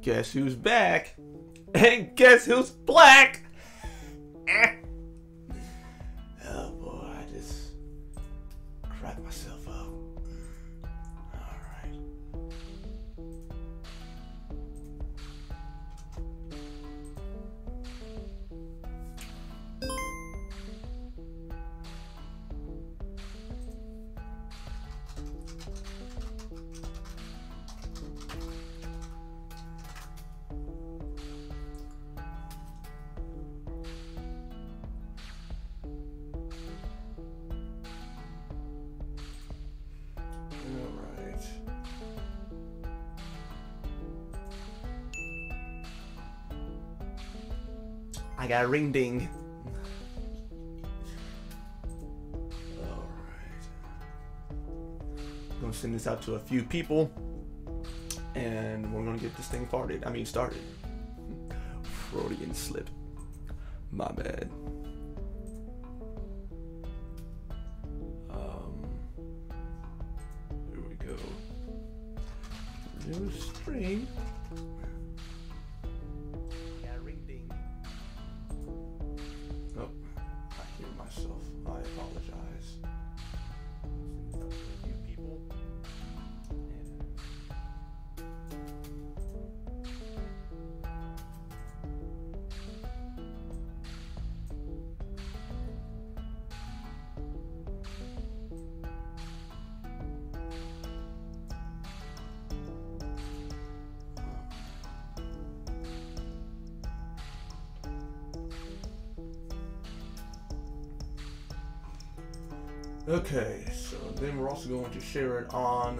Guess who's back? And guess who's black? Oh boy, I just cracked myself up. Alright. I got a ring ding. Alright. I'm gonna send this out to a few people. And we're gonna get this thing started. Freudian slip. My bad. Here we go. New string. I apologize. You people. Okay, so then we're also going to share it on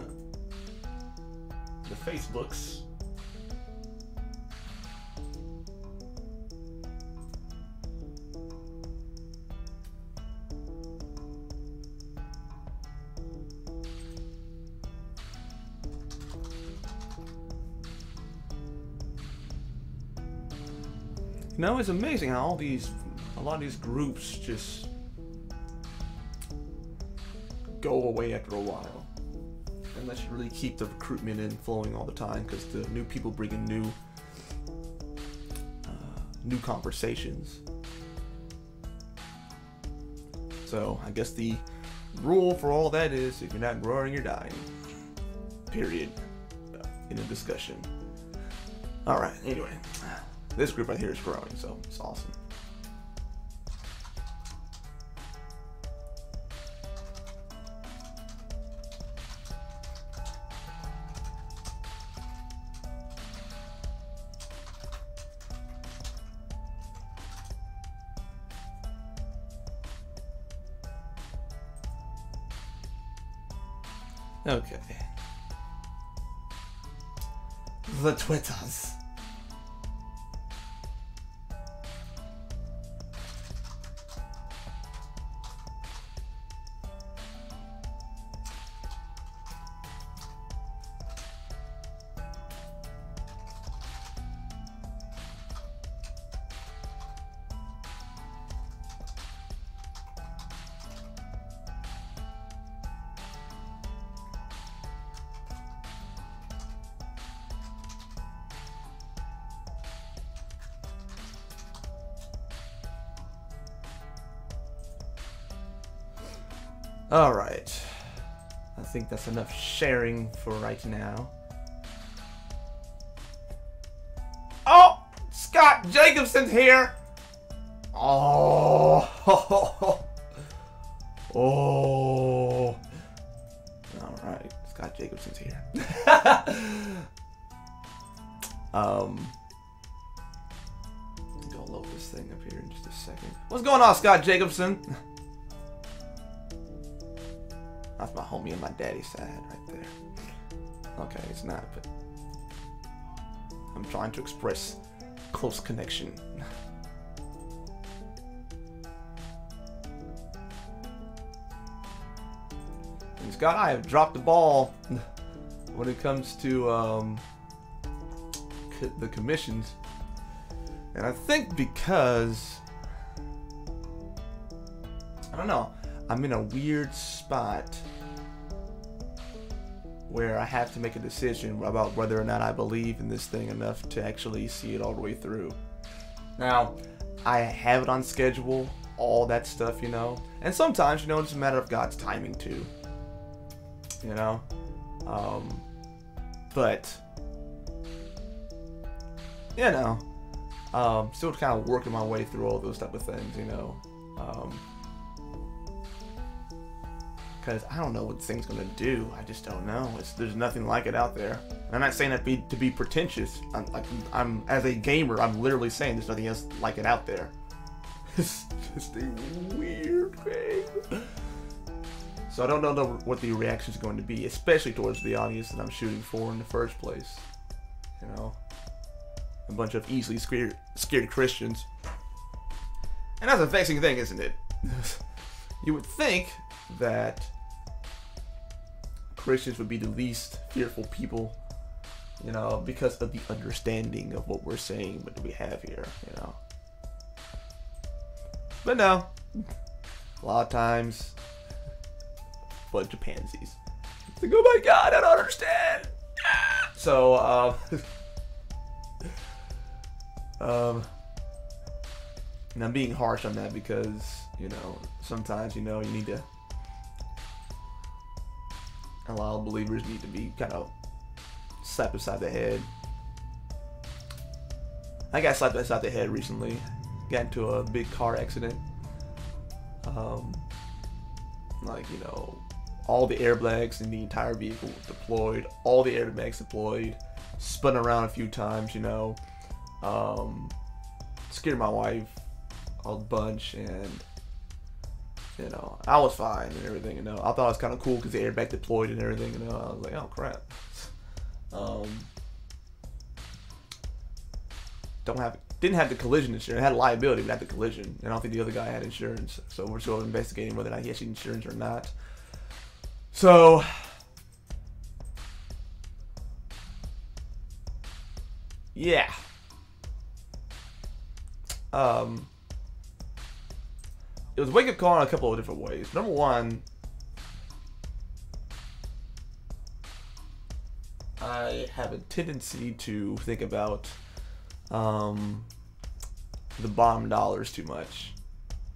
the Facebooks. You know, it's amazing how a lot of these groups just go away after a while, unless you really keep the recruitment in flowing all the time, because the new people bring in new conversations. So I guess the rule for all that is, if you're not growing, you're dying. Period. In a discussion. All right. Anyway, this group right here is growing, so it's awesome. Okay. The Twitters. All right. I think that's enough sharing for right now. Oh, Scott Jacobson's here. Oh. Oh. All right. Scott Jacobson's here. Gonna load this thing up here in just a second. What's going on, Scott Jacobson? That's my homie on my daddy's side right there. Okay, it's not, but I'm trying to express close connection. And Scott, I have dropped the ball when it comes to the commissions. And I think because, I don't know, I'm in a weird spot where I have to make a decision about whether or not I believe in this thing enough to actually see it all the way through. Now, I have it on schedule, all that stuff, you know, and sometimes, you know, it's a matter of God's timing too, you know, but, you know, still kind of working my way through all those type of things, you know, because I don't know what this thing's gonna do. I just don't know. There's nothing like it out there. And I'm not saying that to be pretentious. I'm as a gamer, I'm literally saying there's nothing else like it out there. It's just a weird thing. So I don't know what the reaction is going to be, especially towards the audience that I'm shooting for in the first place. You know, a bunch of easily scared Christians, and that's a vexing thing, isn't it? You would think that Christians would be the least fearful people, you know, because of the understanding of what we're saying, what we have here, you know. But no, a lot of times, bunch of pansies. It's like, oh my God, I don't understand. So, and I'm being harsh on that because, you know, sometimes, you know, you need to, a lot of believers need to be kind of slapped upside the head. I got slapped upside the head recently. Got into a big car accident. Like, you know, all the airbags in the entire vehicle deployed, all the airbags deployed, spun around a few times, you know, scared my wife a bunch, and, you know, I was fine and everything, you know. I thought it was kind of cool because the airbag deployed and everything, you know. I was like, oh crap. Didn't have the collision insurance. I had liability, but had the collision. And I don't think the other guy had insurance. So we're still investigating whether or not he has insurance or not. So, yeah. It was a wake-up call in a couple of different ways. Number one, I have a tendency to think about the bottom dollars too much.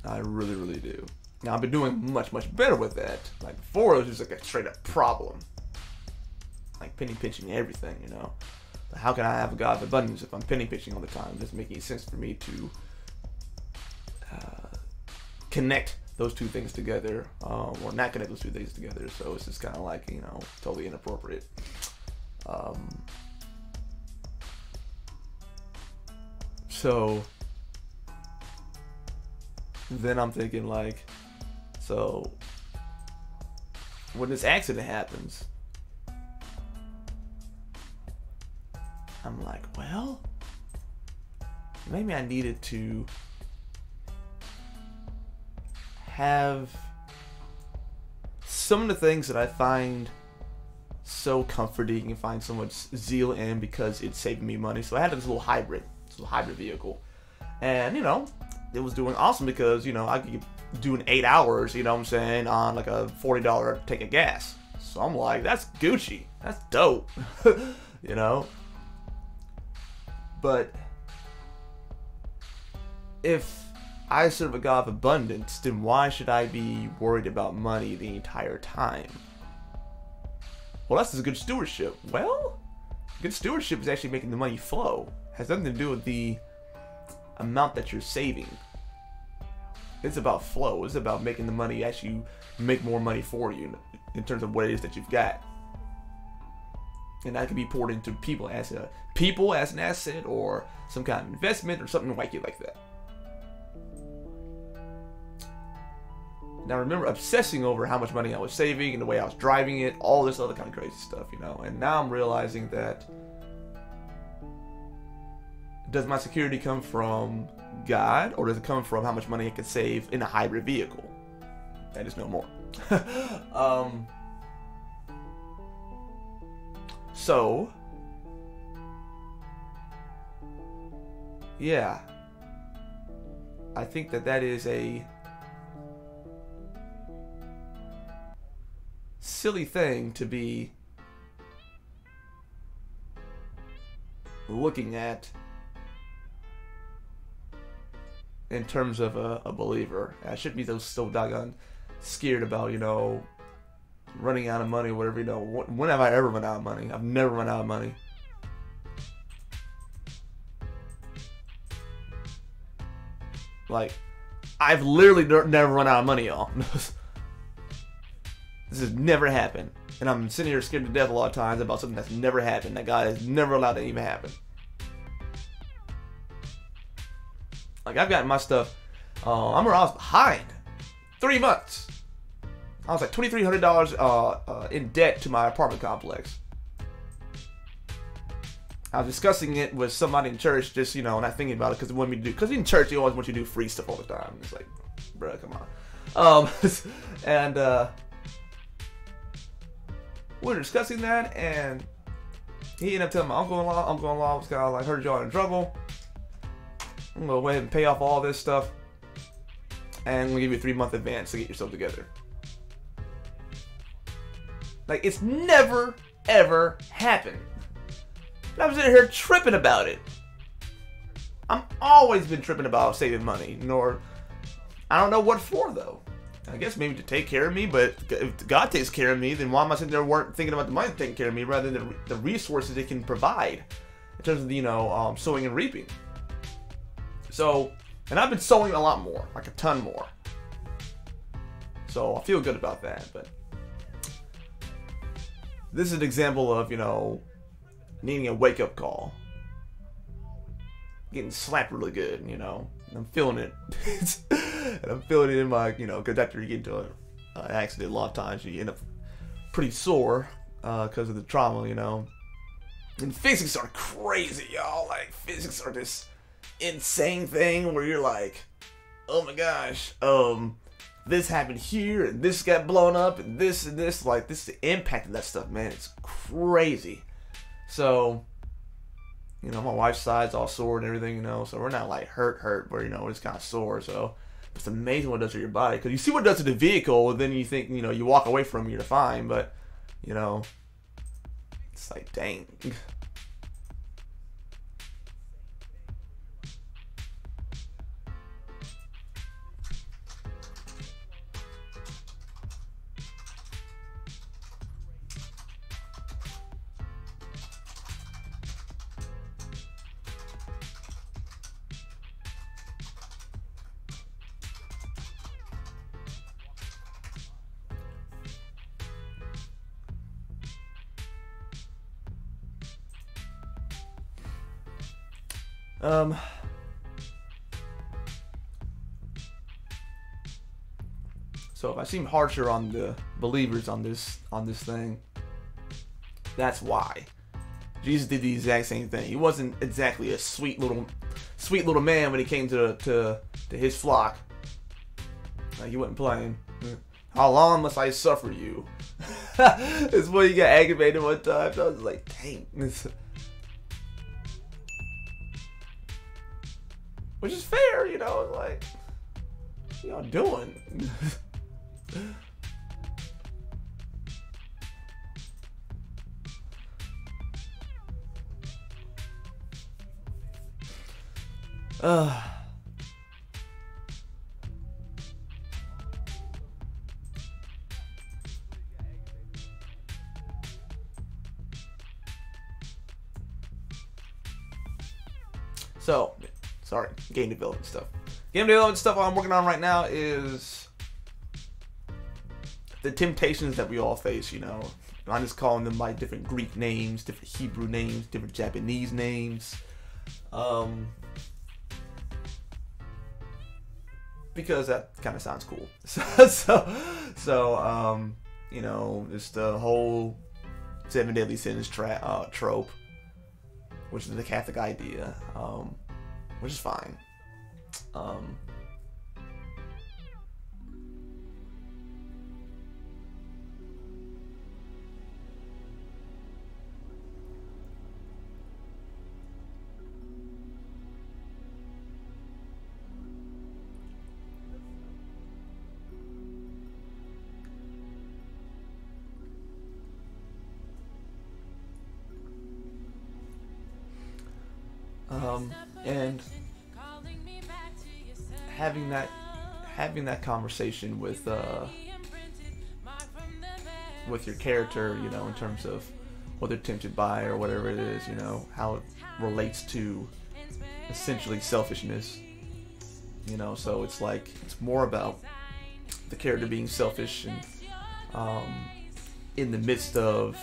I really, really do. Now, I've been doing much, much better with that. Like, before, it was just like a straight-up problem. Like, penny pinching everything, you know. But how can I have a God of abundance if I'm penny pinching all the time? It doesn't make any sense for me to connect those two things together, or not connect those two things together. So it's just kind of like, you know, totally inappropriate. So then I'm thinking, like, so when this accident happens, I'm like, well, maybe I needed to have some of the things that I find so comforting and find so much zeal in because it's saving me money. So I had this little hybrid vehicle, and, you know, it was doing awesome because, you know, I could do 8 hours, you know what I'm saying, on like a $40 tank of gas. So I'm like, that's Gucci, that's dope. You know. But if I serve a God of abundance, then why should I be worried about money the entire time? Well, that's just good stewardship. Well, good stewardship is actually making the money flow. It has nothing to do with the amount that you're saving. It's about flow. It's about making the money actually make more money for you in terms of what it is that you've got. And that can be poured into people as an asset, or some kind of investment, or something wacky like that. Now, remember obsessing over how much money I was saving and the way I was driving it, all this other kind of crazy stuff, you know. And now I'm realizing that, does my security come from God, or does it come from how much money I can save in a hybrid vehicle? That is no more. So, yeah, I think that is a silly thing to be looking at in terms of a believer. I shouldn't be so doggone scared about, you know, running out of money or whatever. You know, when have I ever run out of money? I've never run out of money. Like, I've literally never run out of money, y'all. This has never happened. And I'm sitting here scared to death a lot of times about something that's never happened. That God has never allowed to even happen. Like, I've gotten my stuff. I was behind 3 months. I was like $2,300 in debt to my apartment complex. I was discussing it with somebody in church, just, you know, not thinking about it because they want me to do. Because in church, they always want you to do free stuff all the time. It's like, bruh, come on. And we were discussing that, and he ended up telling my uncle-in-law. Uncle-in-law was kind of like, heard y'all in trouble. I'm gonna go ahead and pay off all this stuff, and I'm gonna give you a 3-month advance to get yourself together. Like, it's never ever happened. And I was in here tripping about it. I'm always been tripping about saving money. Nor, I don't know what for though. I guess maybe to take care of me, but if God takes care of me, then why am I sitting there thinking about the money taking care of me rather than the resources it can provide in terms of, you know, sowing and reaping. So, and I've been sowing a lot more, like a ton more. So I feel good about that, but this is an example of, you know, needing a wake-up call. Getting slapped really good, you know. And I'm feeling it. And I'm feeling it in my, you know, because after you get into an accident a lot of times, you end up pretty sore because of the trauma, you know. And physics are crazy, y'all. Like, physics are this insane thing where you're like, oh my gosh, this happened here, and this got blown up, and this, like, this is the impact of that stuff, man. It's crazy. So, you know, my wife's side's all sore and everything, you know, so we're not, like, hurt, but, you know, it's kind of sore, so it's amazing what it does to your body, because you see what it does to the vehicle, and then you think, you know, you walk away from it, you're fine, but, you know, it's like, dang. So if I seem harsher on the believers on this thing, that's why. Jesus did the exact same thing. He wasn't exactly a sweet little man when he came to his flock. Like, he wasn't playing. How long must I suffer you? It's when he got aggravated one time. I was like, dang. Which is fair, you know, like, what y'all doing? So, sorry, game development stuff. Game development stuff I'm working on right now is the temptations that we all face, you know. I'm just calling them by different Greek names, different Hebrew names, different Japanese names. Because that kind of sounds cool. So, you know, it's the whole 7 deadly sins trope, which is the Catholic idea, which is fine. And having that conversation with your character, you know, in terms of what they're tempted by or whatever it is, you know, how it relates to essentially selfishness, you know. So it's like, it's more about the character being selfish and in the midst of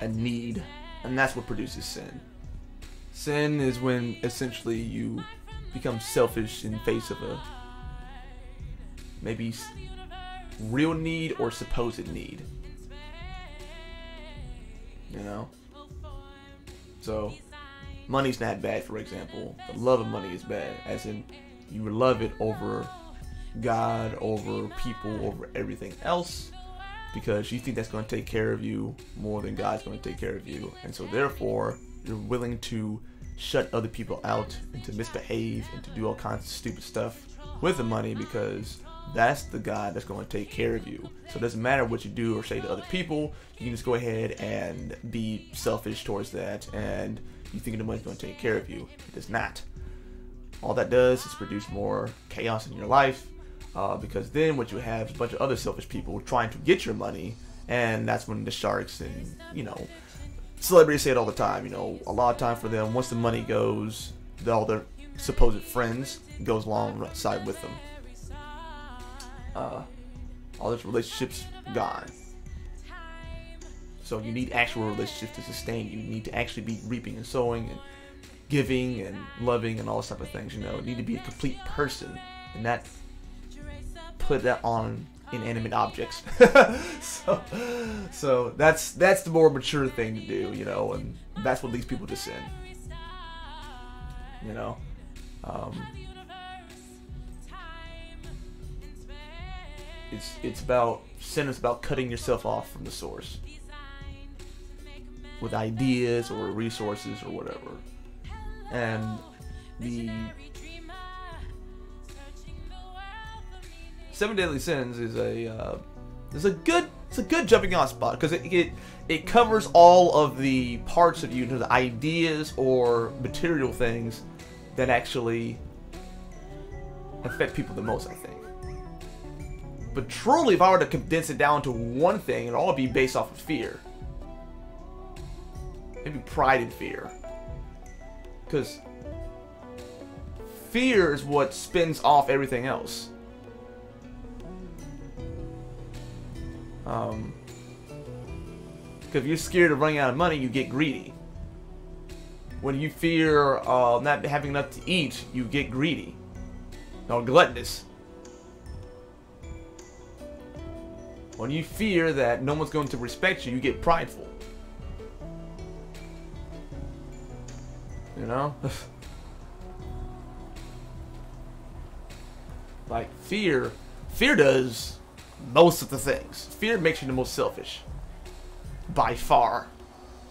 a need, and that's what produces sin. Sin is when essentially you become selfish in face of a maybe real need or supposed need, you know. So money's not bad, for example. The love of money is bad, as in you love it over God, over people, over everything else, because you think that's going to take care of you more than God's going to take care of you. And so therefore you're willing to shut other people out and to misbehave and to do all kinds of stupid stuff with the money, because that's the God that's going to take care of you. So it doesn't matter what you do or say to other people, you can just go ahead and be selfish towards that, and you think the money's going to take care of you. It does not. All that does is produce more chaos in your life, because then what you have is a bunch of other selfish people trying to get your money, and that's when the sharks and, you know, celebrities say it all the time, you know, a lot of time for them, once the money goes, all their supposed friends goes alongside with them. All those relationships gone. So you need actual relationships to sustain you. You need to actually be reaping and sowing and giving and loving and all those type of things, you know. You need to be a complete person, and that put that on inanimate objects. so that's the more mature thing to do, you know, and that's what leads people to sin, you know. It's about sin is about cutting yourself off from the source with ideas or resources or whatever. And the 7 Deadly Sins is a good jumping on spot, because it covers all of the parts of you, the ideas or material things that actually affect people the most, I think. But truly, if I were to condense it down to one thing, it'd all be based off of fear. Maybe pride and fear. Because fear is what spins off everything else. Because if you're scared of running out of money, you get greedy. When you fear not having enough to eat, you get greedy. Or gluttonous. When you fear that no one's going to respect you, you get prideful. You know? Like, fear does most of the things. Fear makes you the most selfish. By far.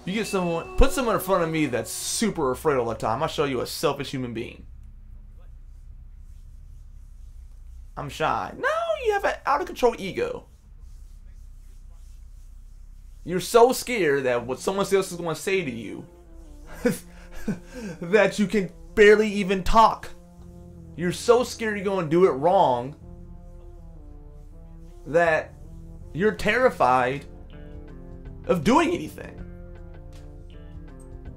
You get put someone in front of me that's super afraid all the time, I'll show you a selfish human being. I'm shy. No, you have an out of control ego. You're so scared that what someone else is going to say to you that you can barely even talk. You're so scared you're going to do it wrong that you're terrified of doing anything.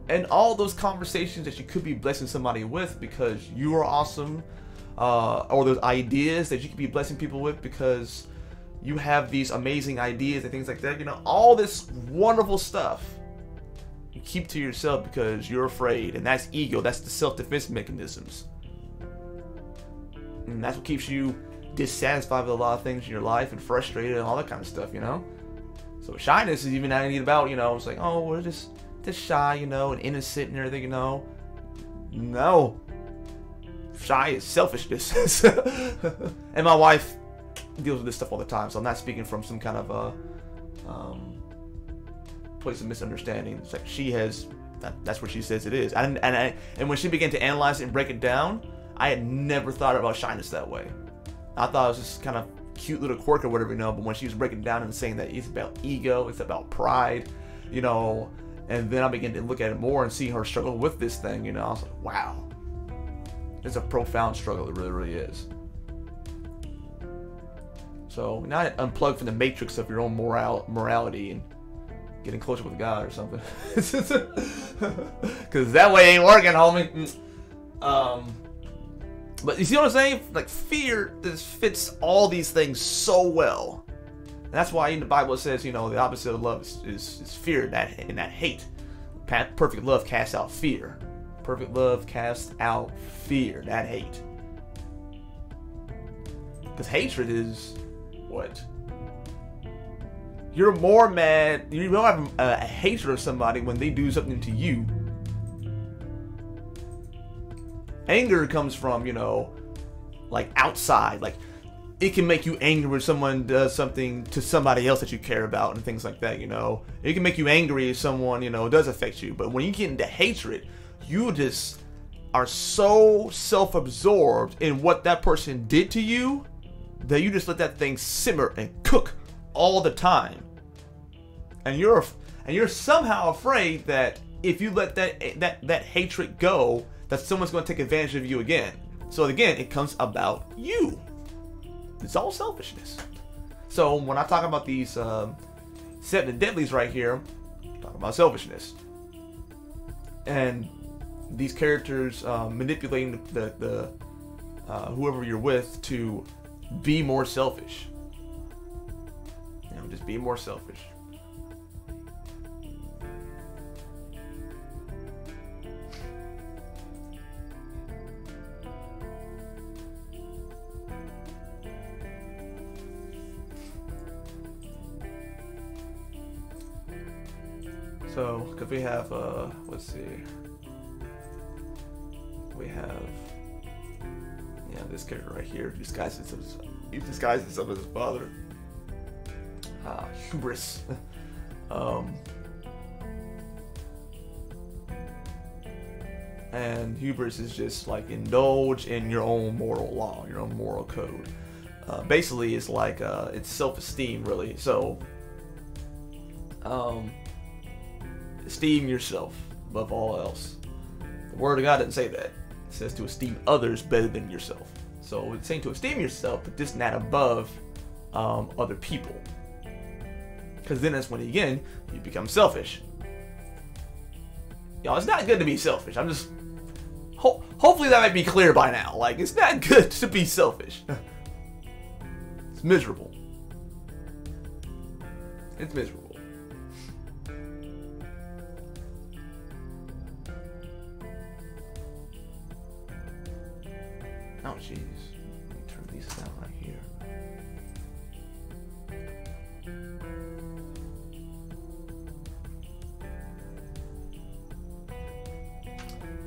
And all those conversations that you could be blessing somebody with because you are awesome, or those ideas that you could be blessing people with because you have these amazing ideas and things like that, you know, all this wonderful stuff you keep to yourself because you're afraid, and that's ego. That's the self-defense mechanisms, and that's what keeps you dissatisfied with a lot of things in your life and frustrated and all that kind of stuff, you know. So shyness is even not about, you know, it's like, oh, we're just shy, you know, and innocent and everything, you know. No, shy is selfishness. And my wife deals with this stuff all the time, so I'm not speaking from some kind of a place of misunderstanding. It's like she has that's what she says it is. And when she began to analyze it and break it down, I had never thought about shyness that way. I thought it was just kind of cute little quirk or whatever, you know. But when she was breaking it down and saying that it's about ego, it's about pride, you know, And then I began to look at it more and see her struggle with this thing. You know, I was like, wow, it's a profound struggle. It really, really is. So not unplug from the matrix of your own morality and getting closer with God or something. Because that way ain't working, homie. But you see what I'm saying? Like, fear just fits all these things so well. And that's why in the Bible it says, you know, the opposite of love is fear and that hate. Perfect love casts out fear. Perfect love casts out fear, that hate. Because hatred is what? You're more mad, you don't have a hatred of somebody when they do something to you. Anger comes from, you know, like outside. Like, it can make you angry when someone does something to somebody else that you care about and things like that, you know. It can make you angry if someone, you know, does affect you. But when you get into hatred, you just are so self-absorbed in what that person did to you that you just let that thing simmer and cook all the time. And you're somehow afraid that if you let that hatred go, that someone's going to take advantage of you again. So again, it comes about you. It's all selfishness. So when I talk about these 7 deadlies right here, I'm talking about selfishness. And these characters manipulating the whoever you're with to be more selfish. You know, just be more selfish. So, because we have, let's see, we have, yeah, this character right here, he disguises himself as his father, hubris, and hubris is just like indulge in your own moral law, your own moral code. Basically, it's like, it's self-esteem, really, so, esteem yourself above all else. The Word of God doesn't say that. It says to esteem others better than yourself. So it's saying to esteem yourself, but just not above other people. Because then that's when, again, you become selfish. Y'all, it's not good to be selfish. I'm just... hopefully that might be clear by now. Like, it's not good to be selfish. It's miserable. It's miserable. Oh, jeez. Let me turn these down right here.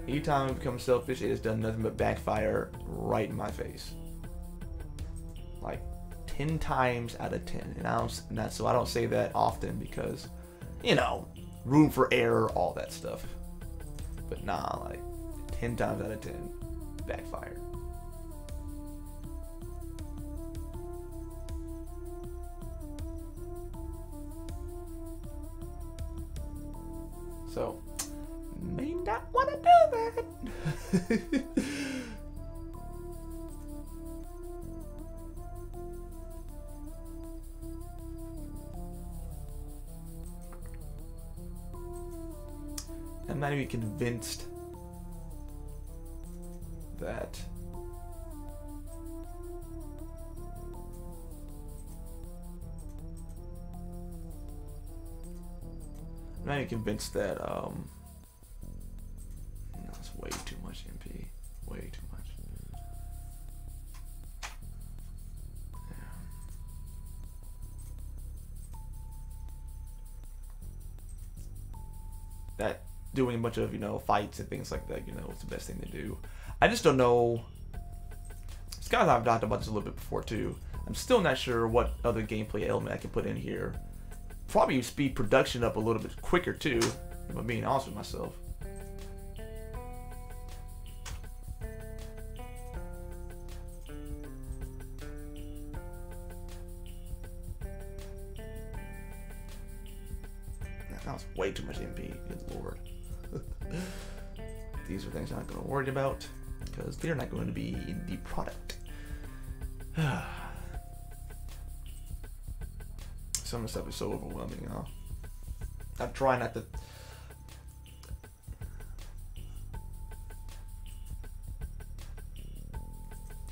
Anytime I become selfish, it has done nothing but backfire right in my face. Like 10 times out of 10. And so I don't say that often because, you know, room for error, all that stuff. But nah, like 10 times out of 10, backfire. So, may not want to do that. I'm not even convinced that I'm not even convinced that no, it's way too much MP. Way too much. Yeah. That doing a bunch of, you know, fights and things like that, you know, is the best thing to do. I just don't know. Guys, I've talked about this a little bit before too. I'm still not sure what other gameplay element I can put in here. Probably speed production up a little bit quicker too, if I'm being honest with myself. That was way too much MP. Good lord. These are things I'm not going to worry about because they're not going to be in the product. Some of the stuff is so overwhelming, you know. I try not to.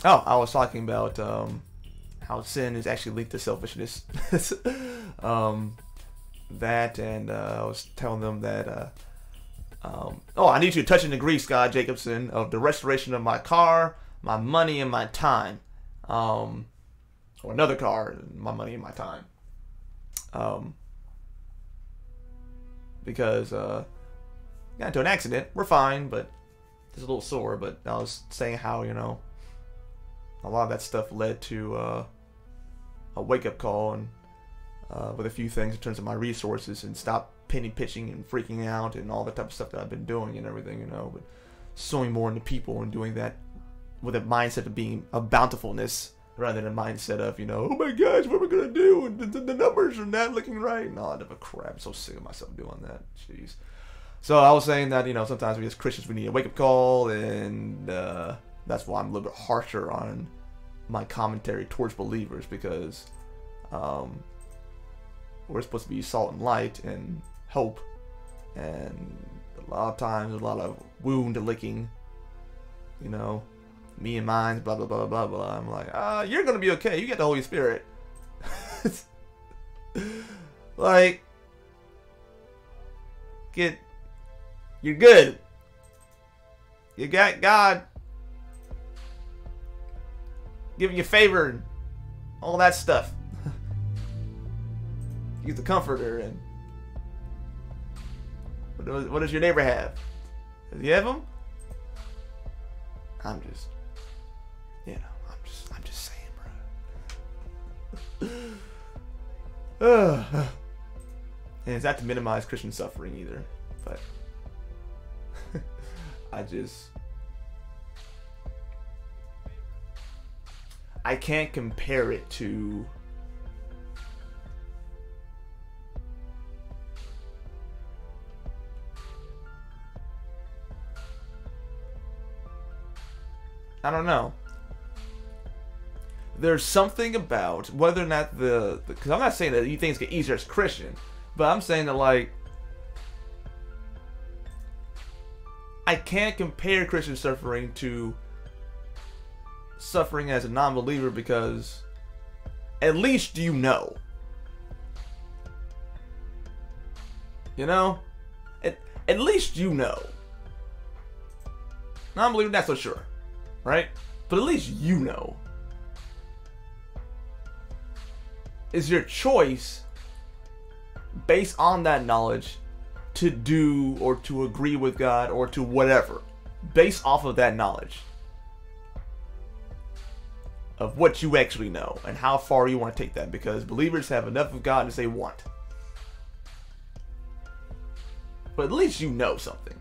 Oh, I was talking about how sin is actually linked to selfishness. That, and I was telling them that. Oh, I need you to touch and agree, Scott Jacobson, of the restoration of my car, my money, and my time. Or another car, my money, and my time. Because got into an accident. We're fine, but it's a little sore. But I was saying how, you know, a lot of that stuff led to a wake-up call, and with a few things in terms of my resources, and stop penny pitching and freaking out and all the type of stuff that I've been doing and everything, you know, but sowing more into people and doing that with a mindset of being a bountifulness rather than a mindset of, you know, oh my gosh, what are we gonna do? And the numbers are not looking right and all that other crap. I'm so sick of myself doing that. Jeez. So I was saying that, you know, sometimes we as Christians we need a wake-up call, and that's why I'm a little bit harsher on my commentary towards believers, because we're supposed to be salt and light and hope, and a lot of times a lot of wound licking, you know, me and mine, blah blah blah blah blah. I'm like, you're gonna be okay, you got the Holy Spirit. Like, you're good, you got God giving you favor and all that stuff. He's the comforter. And what does your neighbor have? Does he have them? I'm just, you know, I'm just saying, bro. And it's not to minimize Christian suffering either, but I can't compare it to I don't know. There's something about whether or not because I'm not saying that you things get easier as Christian, but I'm saying that, like, I can't compare Christian suffering to suffering as a non-believer, because at least you know. You know? At least you know. Non-believer, not so sure. Right? But at least you know. It's your choice based on that knowledge to do or to agree with God or to whatever. Based off of that knowledge. Of what you actually know and how far you want to take that. Because believers have enough of God as they want. But at least you know something.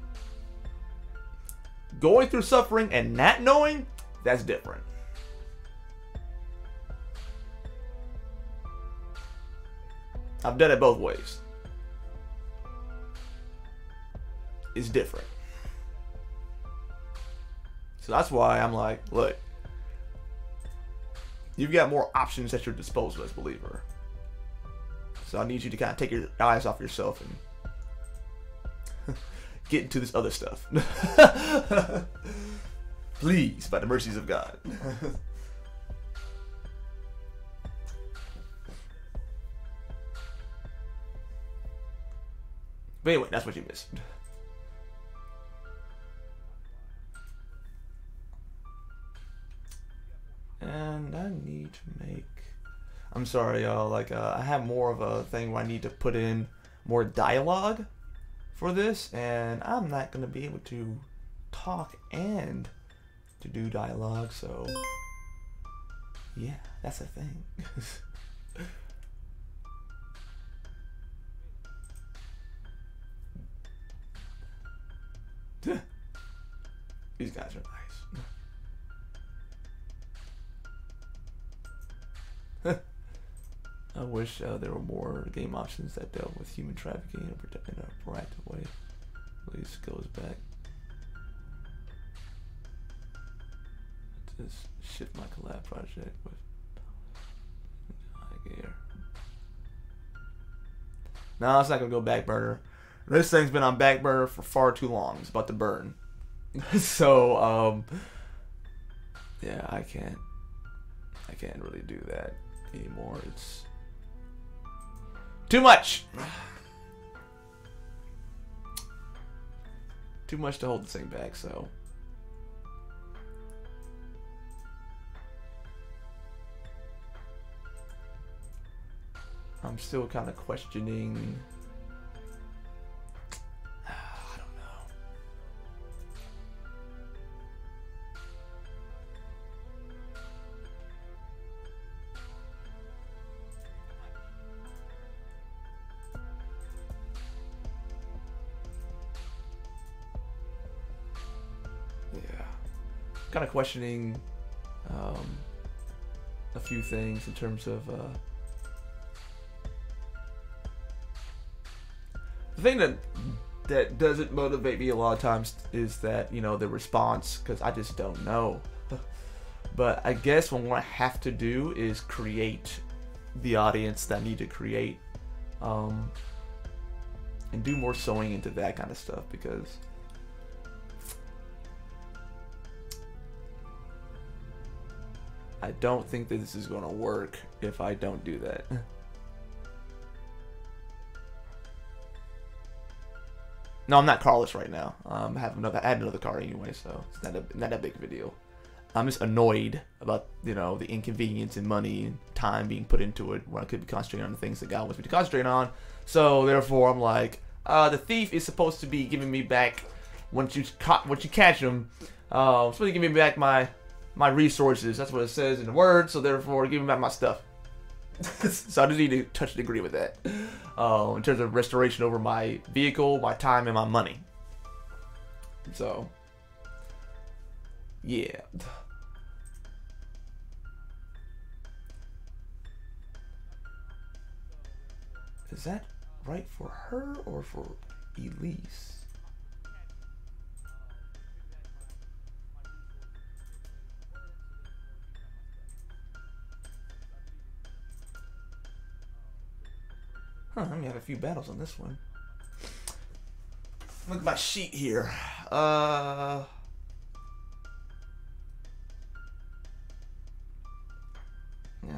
Going through suffering and not knowing, that's different. I've done it both ways. It's different. So that's why I'm like, look, you've got more options at your disposal as a believer. So I need you to kind of take your eyes off yourself and get into this other stuff. Please, by the mercies of God. But anyway, that's what you missed. And I need to make... I'm sorry, y'all. Like, I have more of a thing where I need to put in more dialogue for this, and I'm not going to be able to talk and to do dialogue, so yeah, that's a thing. These guys are nice. wish there were more game options that dealt with human trafficking in a proactive way. Please goes back. Just shift my collab project with here. No, it's not gonna go back burner. This thing's been on back burner for far too long. It's about to burn. So yeah, I can't really do that anymore. It's too much. Too much to hold this thing back, so I'm still kind of questioning. I don't know. Yeah, kind of questioning a few things in terms of the thing that doesn't motivate me a lot of times is that, you know, the response, because I just don't know. But I guess what I have to do is create the audience that I need to create, and do more sewing into that kind of stuff, because I don't think that this is going to work if I don't do that. No, I'm not carless right now. I had another car anyway, so it's not a big video. I'm just annoyed about, you know, the inconvenience and money and time being put into it when I could be concentrating on the things that God wants me to concentrate on. So therefore, I'm like, the thief is supposed to be giving me back once you catch him. Supposed to give me back my resources. That's what it says in the word. So therefore, give me back my stuff. So I just need to touch and agree with that, in terms of restoration over my vehicle, my time, and my money. So yeah. Is that right for her or for Elise? Huh, I'm gonna have a few battles on this one. Look at my sheet here. Yeah,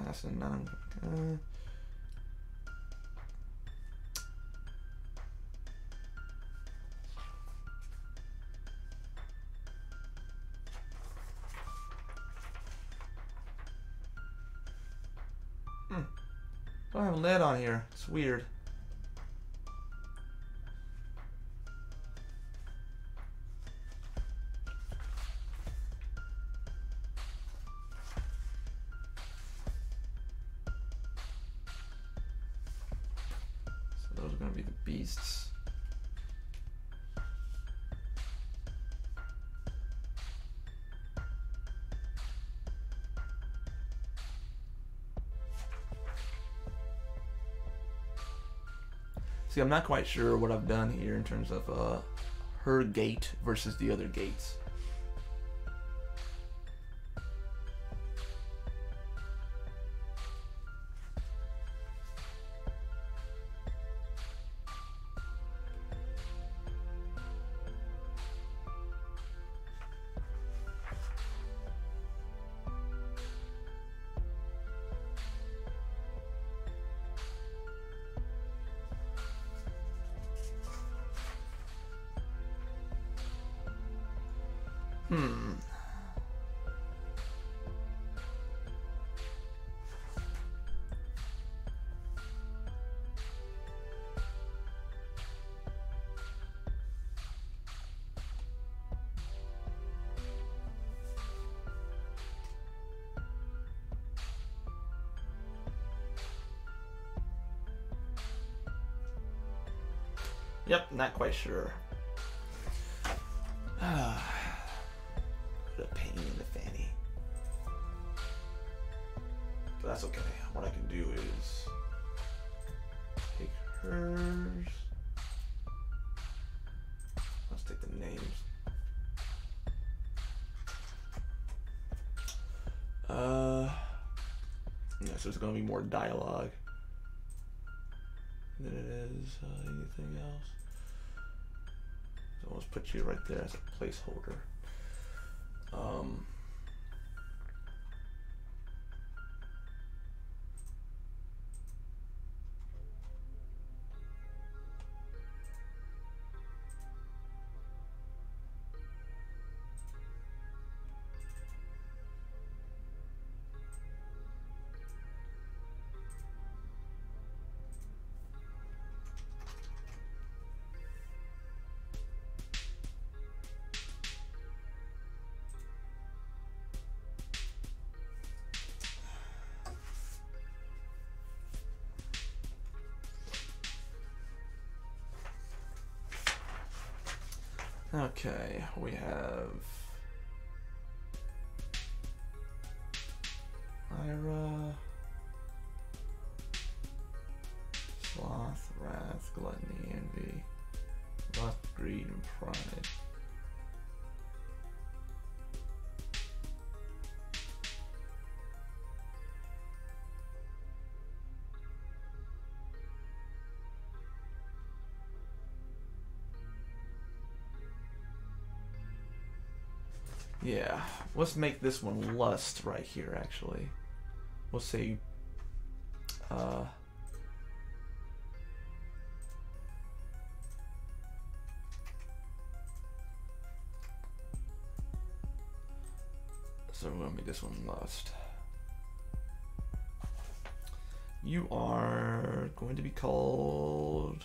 that's a none. Don't have lead on here. It's weird. So those are going to be the beasts. See, I'm not quite sure what I've done here in terms of her gate versus the other gates. Yep, not quite sure. What a pain in the fanny. But that's okay. What I can do is markers. Let's take the names. Yeah, so it's gonna be more dialogue than it is anything else. So let's put you right there as a placeholder. Okay, we have Ira, Sloth, Wrath, Gluttony, Envy, Lust, Greed, and Pride. Yeah, let's make this one Lust right here, actually. We'll say, so we're gonna make this one Lust. You are going to be called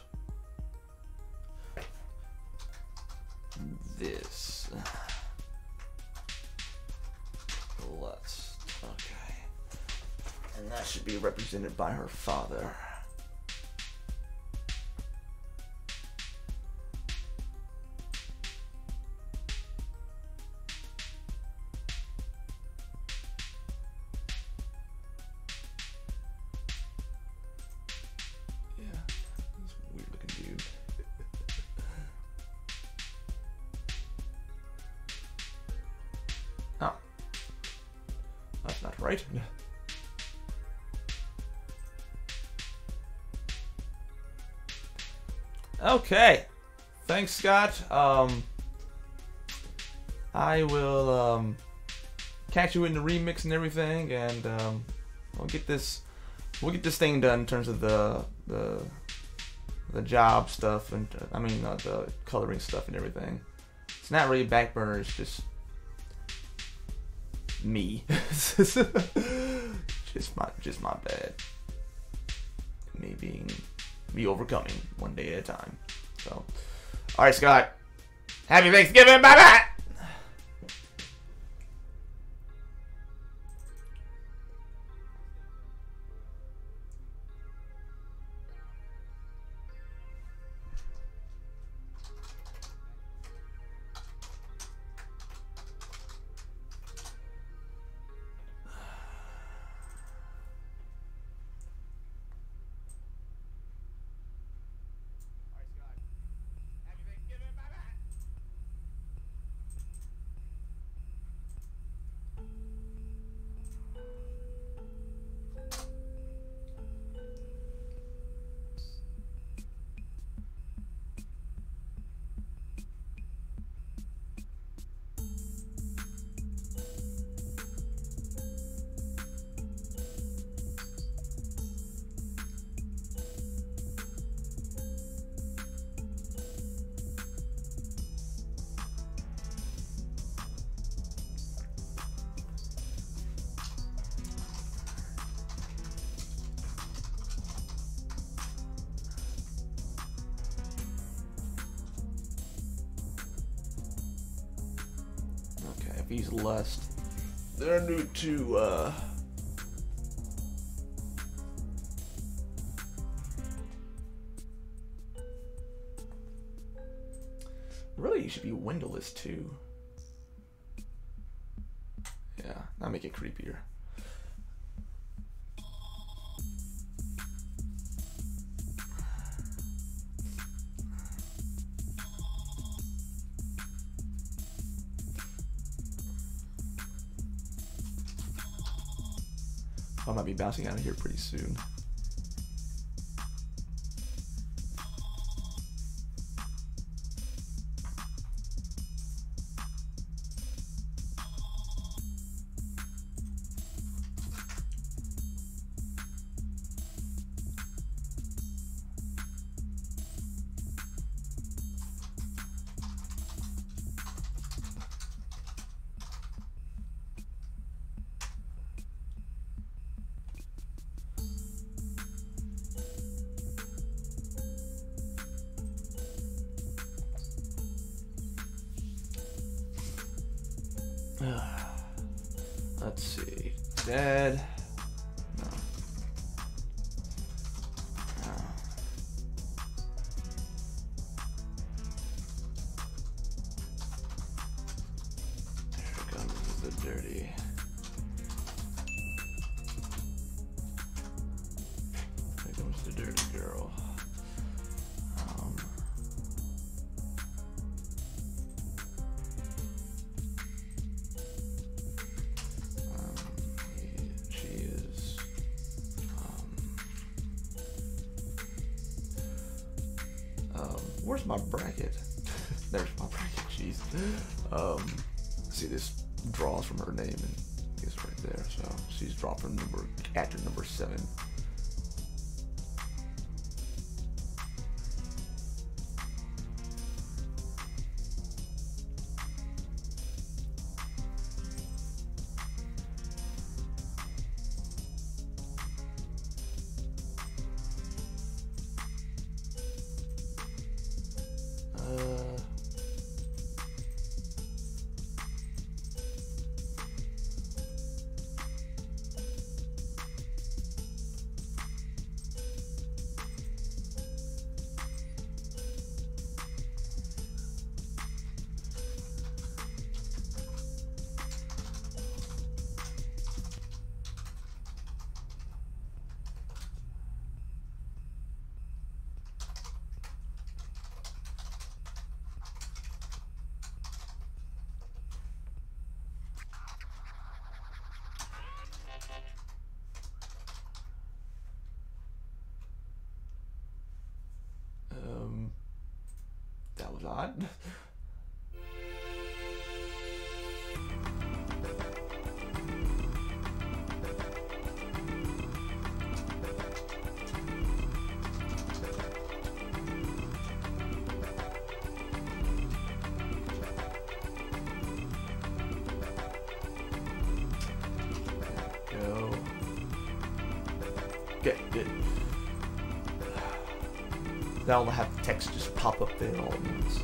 this. Lust. Okay. And that should be represented by her father. Yeah, this weird looking dude. Oh. That's not right. Okay. Thanks, Scott. I will catch you in the remix and everything, and we'll get this thing done in terms of the job stuff, and I mean the coloring stuff and everything. It's not really back burner. It's just me. just my bad. Me overcoming one day at a time. So, all right, Scott. Happy Thanksgiving. Bye bye. He's Lust. They're new to really you should be windowless too. Yeah, that'll make it creepier. I might be bouncing out of here pretty soon. Let's see. Dad. No. Here comes the dirty. Here comes the dirty girl. Where's my bracket? There's my bracket. Jeez. See, this draws from her name, and it's right there. So she's drawn from actor number 7. That was odd. Go. Good. Now I'll have text just pop up there all at once.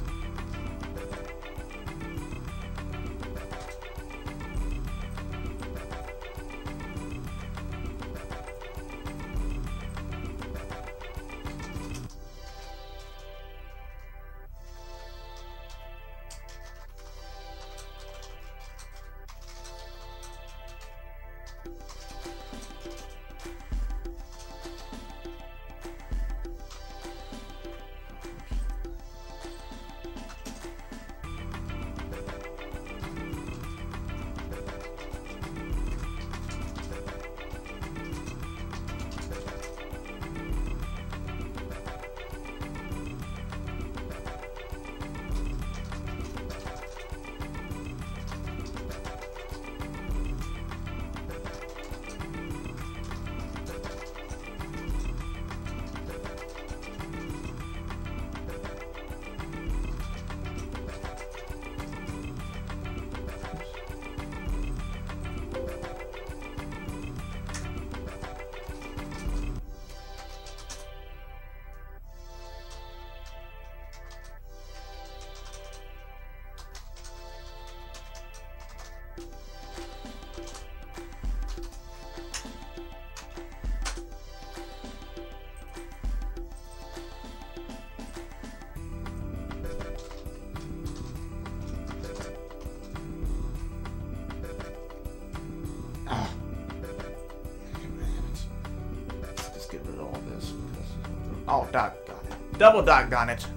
Oh, doggone it. Double doggone it.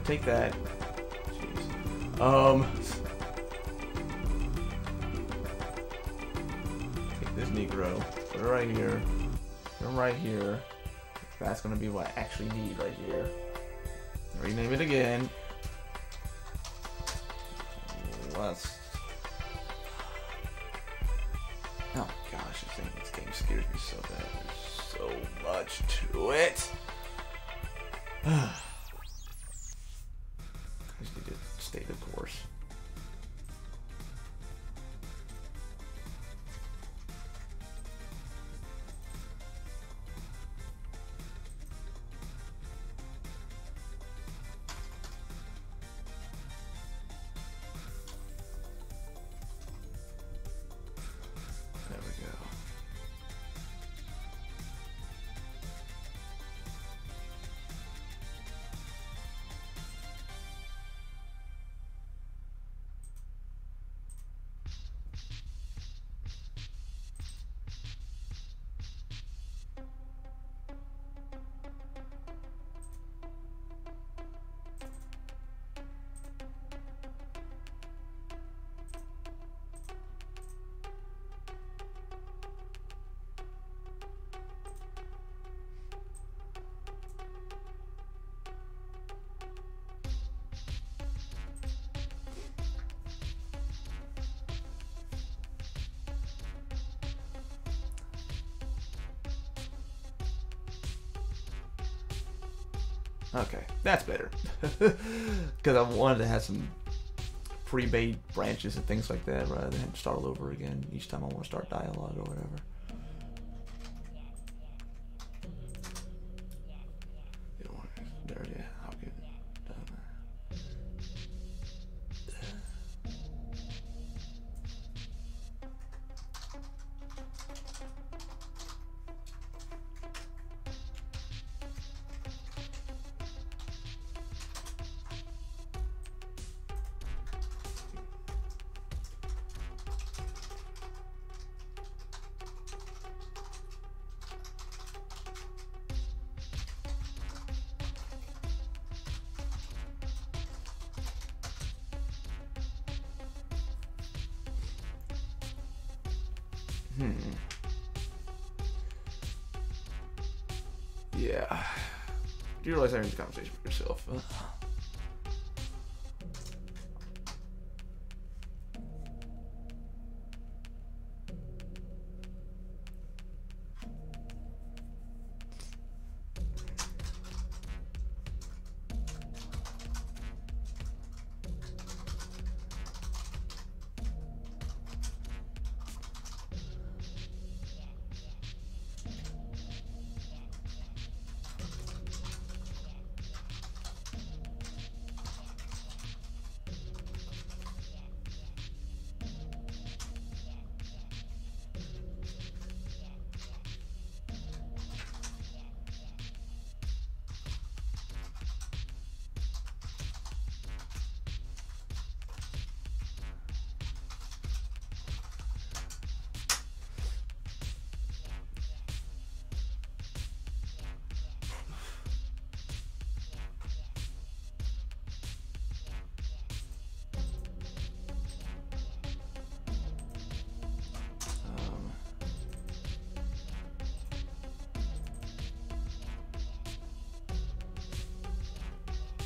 take that. Jeez. Take this Negro. Put it right here. Put him right here. That's gonna be what I actually need right here. Rename it again. Let's. Oh gosh, this game scares me so bad. There's so much to it. I just need to stay the course. There we go. Okay, that's better. Because I wanted to have some pre-made branches and things like that rather than have to start all over again each time I want to start dialogue or whatever. There it is. I'll get it done. Yeah. Do you realize having this conversation with yourself?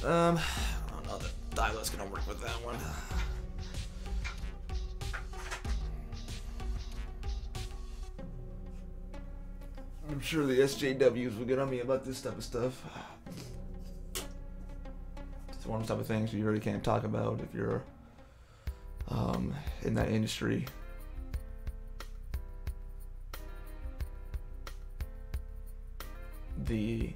I don't know, the dialect's gonna work with that one. I'm sure the SJWs will get on me about this type of stuff. It's one of the type of things you really can't talk about if you're in that industry. The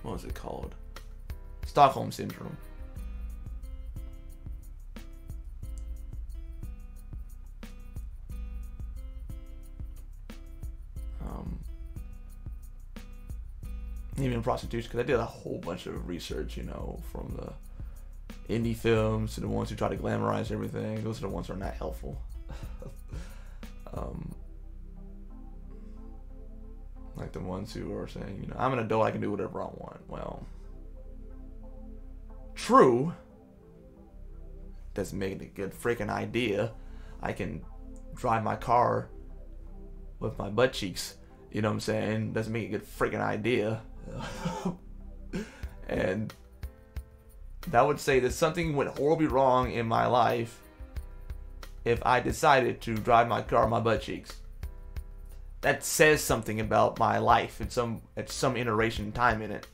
what was it called? Stockholm Syndrome. Even prostitution, because I did a whole bunch of research, you know, from the indie films to the ones who try to glamorize everything. Those are the ones that are not helpful. Um, like the ones who are saying, you know, I'm an adult, I can do whatever I want. Well, true. Doesn't make it a good freaking idea. I can drive my car with my butt cheeks. You know what I'm saying? Doesn't make it a good freaking idea. And that would say that something went horribly wrong in my life if I decided to drive my car with my butt cheeks. That says something about my life at some iteration time in it.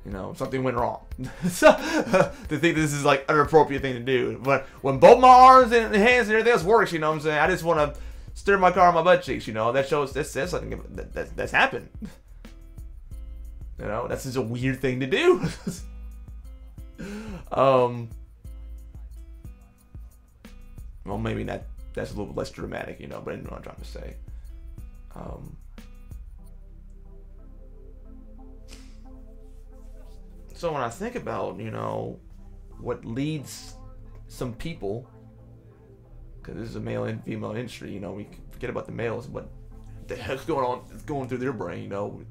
You know, something went wrong. So, to think this is like an appropriate thing to do. But when both my arms and hands and everything else works, you know what I'm saying? I just want to steer my car on my butt cheeks, you know? That says something that's happened. You know, that's just a weird thing to do. Well, maybe that's a little less dramatic, you know, but I know what I'm trying to say. So when I think about, you know, what leads some people, because this is a male and female industry, you know, we forget about the males, what the heck's going through their brain, you know.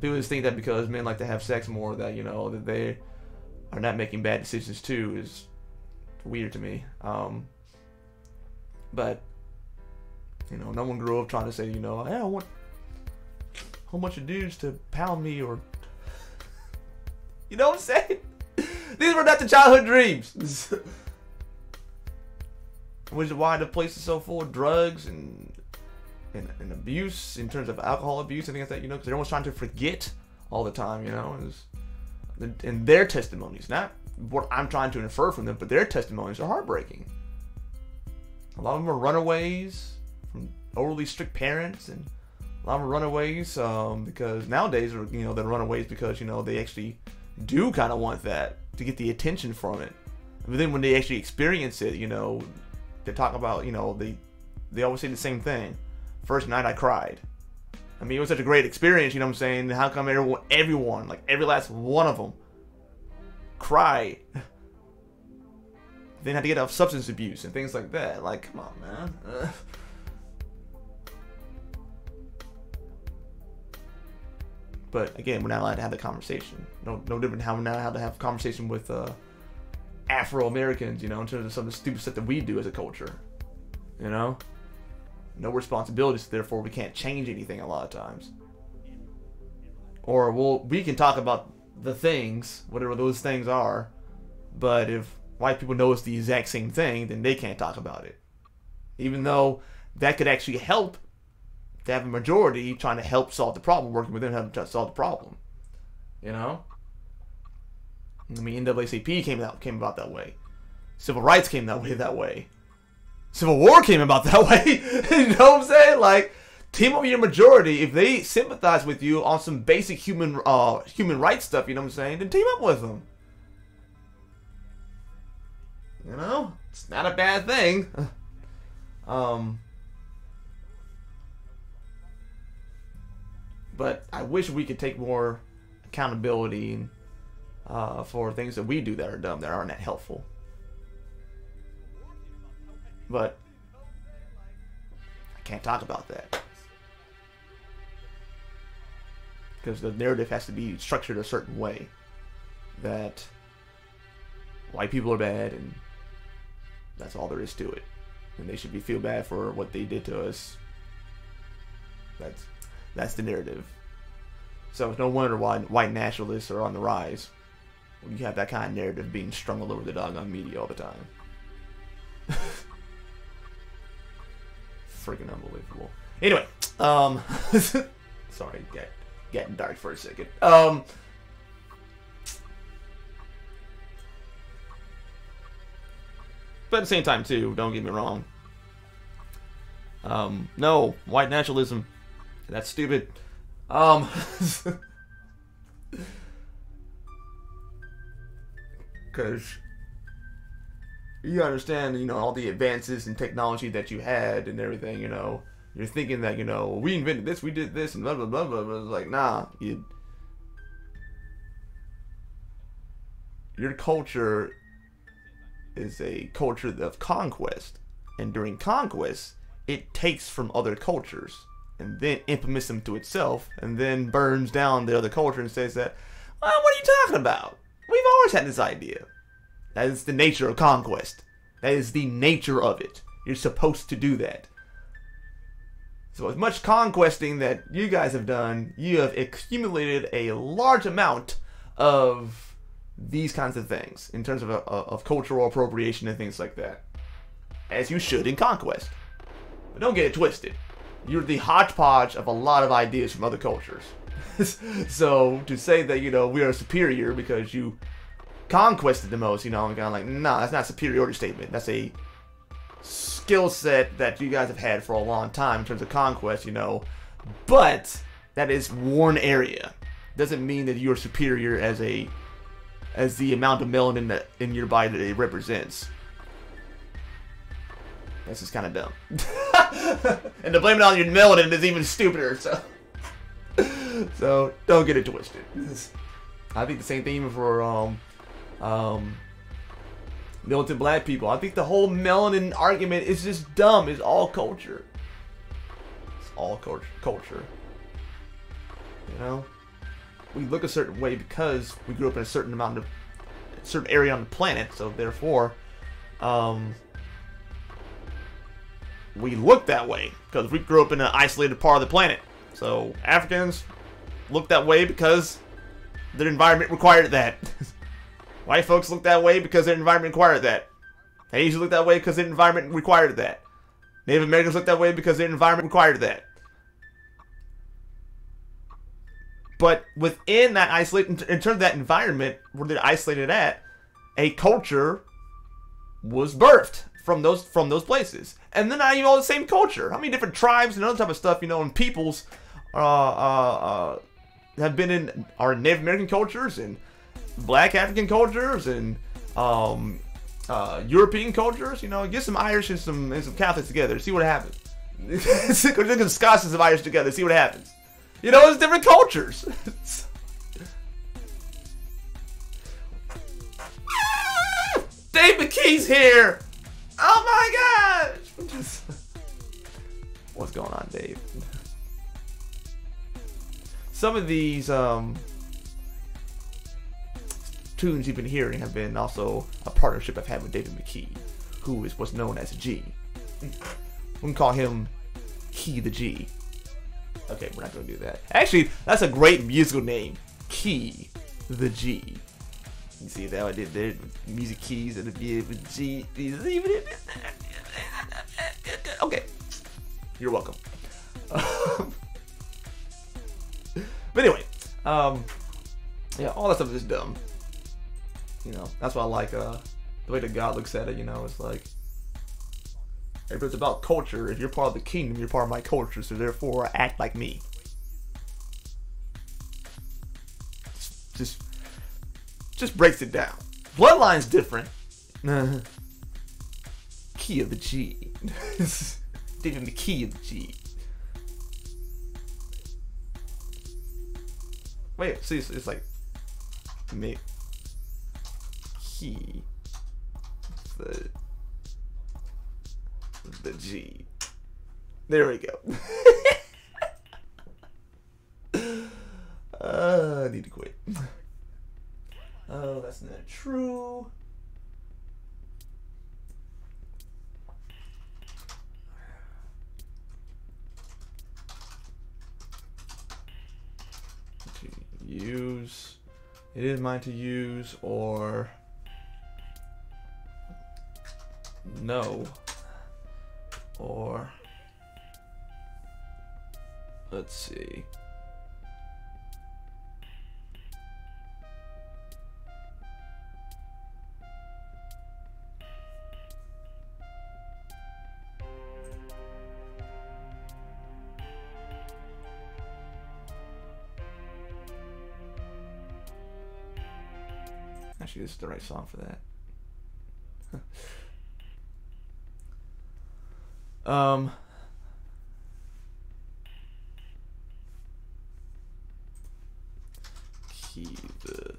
People just think that because men like to have sex more, that, you know, that they are not making bad decisions too, is weird to me. But, you know, no one grew up trying to say, you know, hey, I want a whole bunch of dudes to pound me, or, you know what I'm saying? These were not the childhood dreams. Which is why the place is so full of drugs and abuse, in terms of alcohol abuse and things like that, you know, because everyone's trying to forget all the time, you know, and their testimonies, not what I'm trying to infer from them, but their testimonies are heartbreaking. A lot of them are runaways from overly strict parents, and a lot of them are runaways because nowadays, you know, they're runaways because, you know, they actually do kind of want that to get the attention from it. But then when they actually experience it, you know, they talk about, you know, they always say the same thing. First night I cried. I mean, it was such a great experience, you know what I'm saying? How come everyone, like every last one of them, cried? Then had to get off substance abuse and things like that. Like, come on, man. But again, we're not allowed to have the conversation. No different than how we're not allowed to have a conversation with Afro-Americans, you know, in terms of some of the stupid stuff that we do as a culture. You know? No responsibilities, therefore we can't change anything a lot of times. Or we can talk about the things, whatever those things are, but if white people know it's the exact same thing, then they can't talk about it. Even though that could actually help to have a majority trying to help solve the problem, working with them to help solve the problem. You know? I mean, NAACP came about that way. Civil rights came that way. Civil War came about that way. You know what I'm saying? Like, team up with your majority. If they sympathize with you on some basic human rights stuff, you know what I'm saying, then team up with them. You know? It's not a bad thing. But I wish we could take more accountability for things that we do that are dumb, that aren't that helpful. But I can't talk about that because the narrative has to be structured a certain way, that white people are bad and that's all there is to it, and they should feel bad for what they did to us. That's the narrative. So it's no wonder why white nationalists are on the rise when you have that kind of narrative being strung all over the doggone media all the time. Freaking unbelievable. Anyway, sorry, getting dark for a second. But at the same time too, don't get me wrong. No, white nationalism, that's stupid. Because you understand, you know, all the advances in technology that you had and everything, you know, you're thinking that, you know, we invented this, we did this, and blah, blah, blah, blah, blah. It's like, nah, your culture is a culture of conquest. And during conquest, it takes from other cultures and then implements them to itself, and then burns down the other culture and says that, well, what are you talking about? We've always had this idea. That is the nature of conquest. That is the nature of it. You're supposed to do that. So as much conquesting that you guys have done, you have accumulated a large amount of these kinds of things in terms of cultural appropriation and things like that. As you should in conquest. But don't get it twisted. You're the hodgepodge of a lot of ideas from other cultures. So to say that, you know, we are superior because you conquested the most, you know, I'm kind of like, nah, that's not a superiority statement. That's a skill set that you guys have had for a long time in terms of conquest, you know. But that is one area. Doesn't mean that you're superior as the amount of melanin in your body that it represents. This is kind of dumb. And to blame it on your melanin is even stupider, so don't get it twisted. I think the same thing even for militant black people. I think the whole melanin argument is just dumb. It's all culture. It's all culture. You know? We look a certain way because we grew up in a certain area on the planet, so therefore, we look that way because we grew up in an isolated part of the planet. So Africans look that way because their environment required that. White folks look that way because their environment required that. Asians look that way because their environment required that. Native Americans look that way because their environment required that. But within that isolated, in terms of that environment where they're isolated at, a culture was birthed from those places. And then not even all the same culture. How many different tribes and other type of stuff, you know, and peoples have been in our Native American cultures and Black African cultures and European cultures. You know, get some Irish and some Catholics together, see what happens. Get some Scots and some Irish together, see what happens. You know, it's different cultures. Dave McKee's here. Oh my gosh! What's going on, Dave? Some of these tunes you've been hearing have been also a partnership I've had with David McKee, who is what's known as G. We can call him Key the G. Okay, we're not going to do that. Actually, that's a great musical name. Key the G. You see that I did there? Music keys and the G. Okay. You're welcome. But anyway, yeah, all that stuff is dumb. You know, that's why I like the way that God looks at it. You know, it's like, if it's about culture, if you're part of the kingdom, you're part of my culture, so therefore act like me. Just breaks it down. Bloodline's different. Key of the G. David the Key of the G. Wait, see, it's like make key the G. There we go. I need to quit. Oh, that's not true. To use. It is mine to use, or no, or let's see. Actually, this is the right song for that. Key the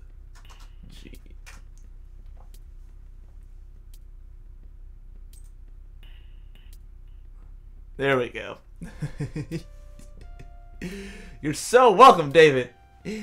G. There we go. You're so welcome, David. Yeah.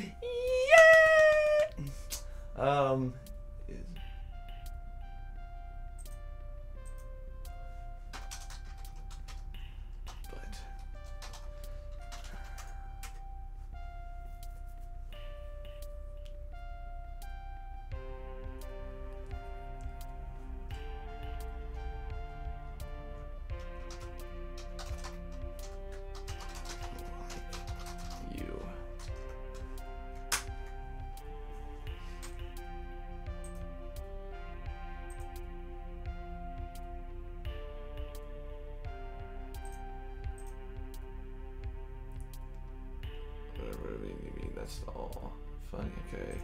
That's all funny. Okay.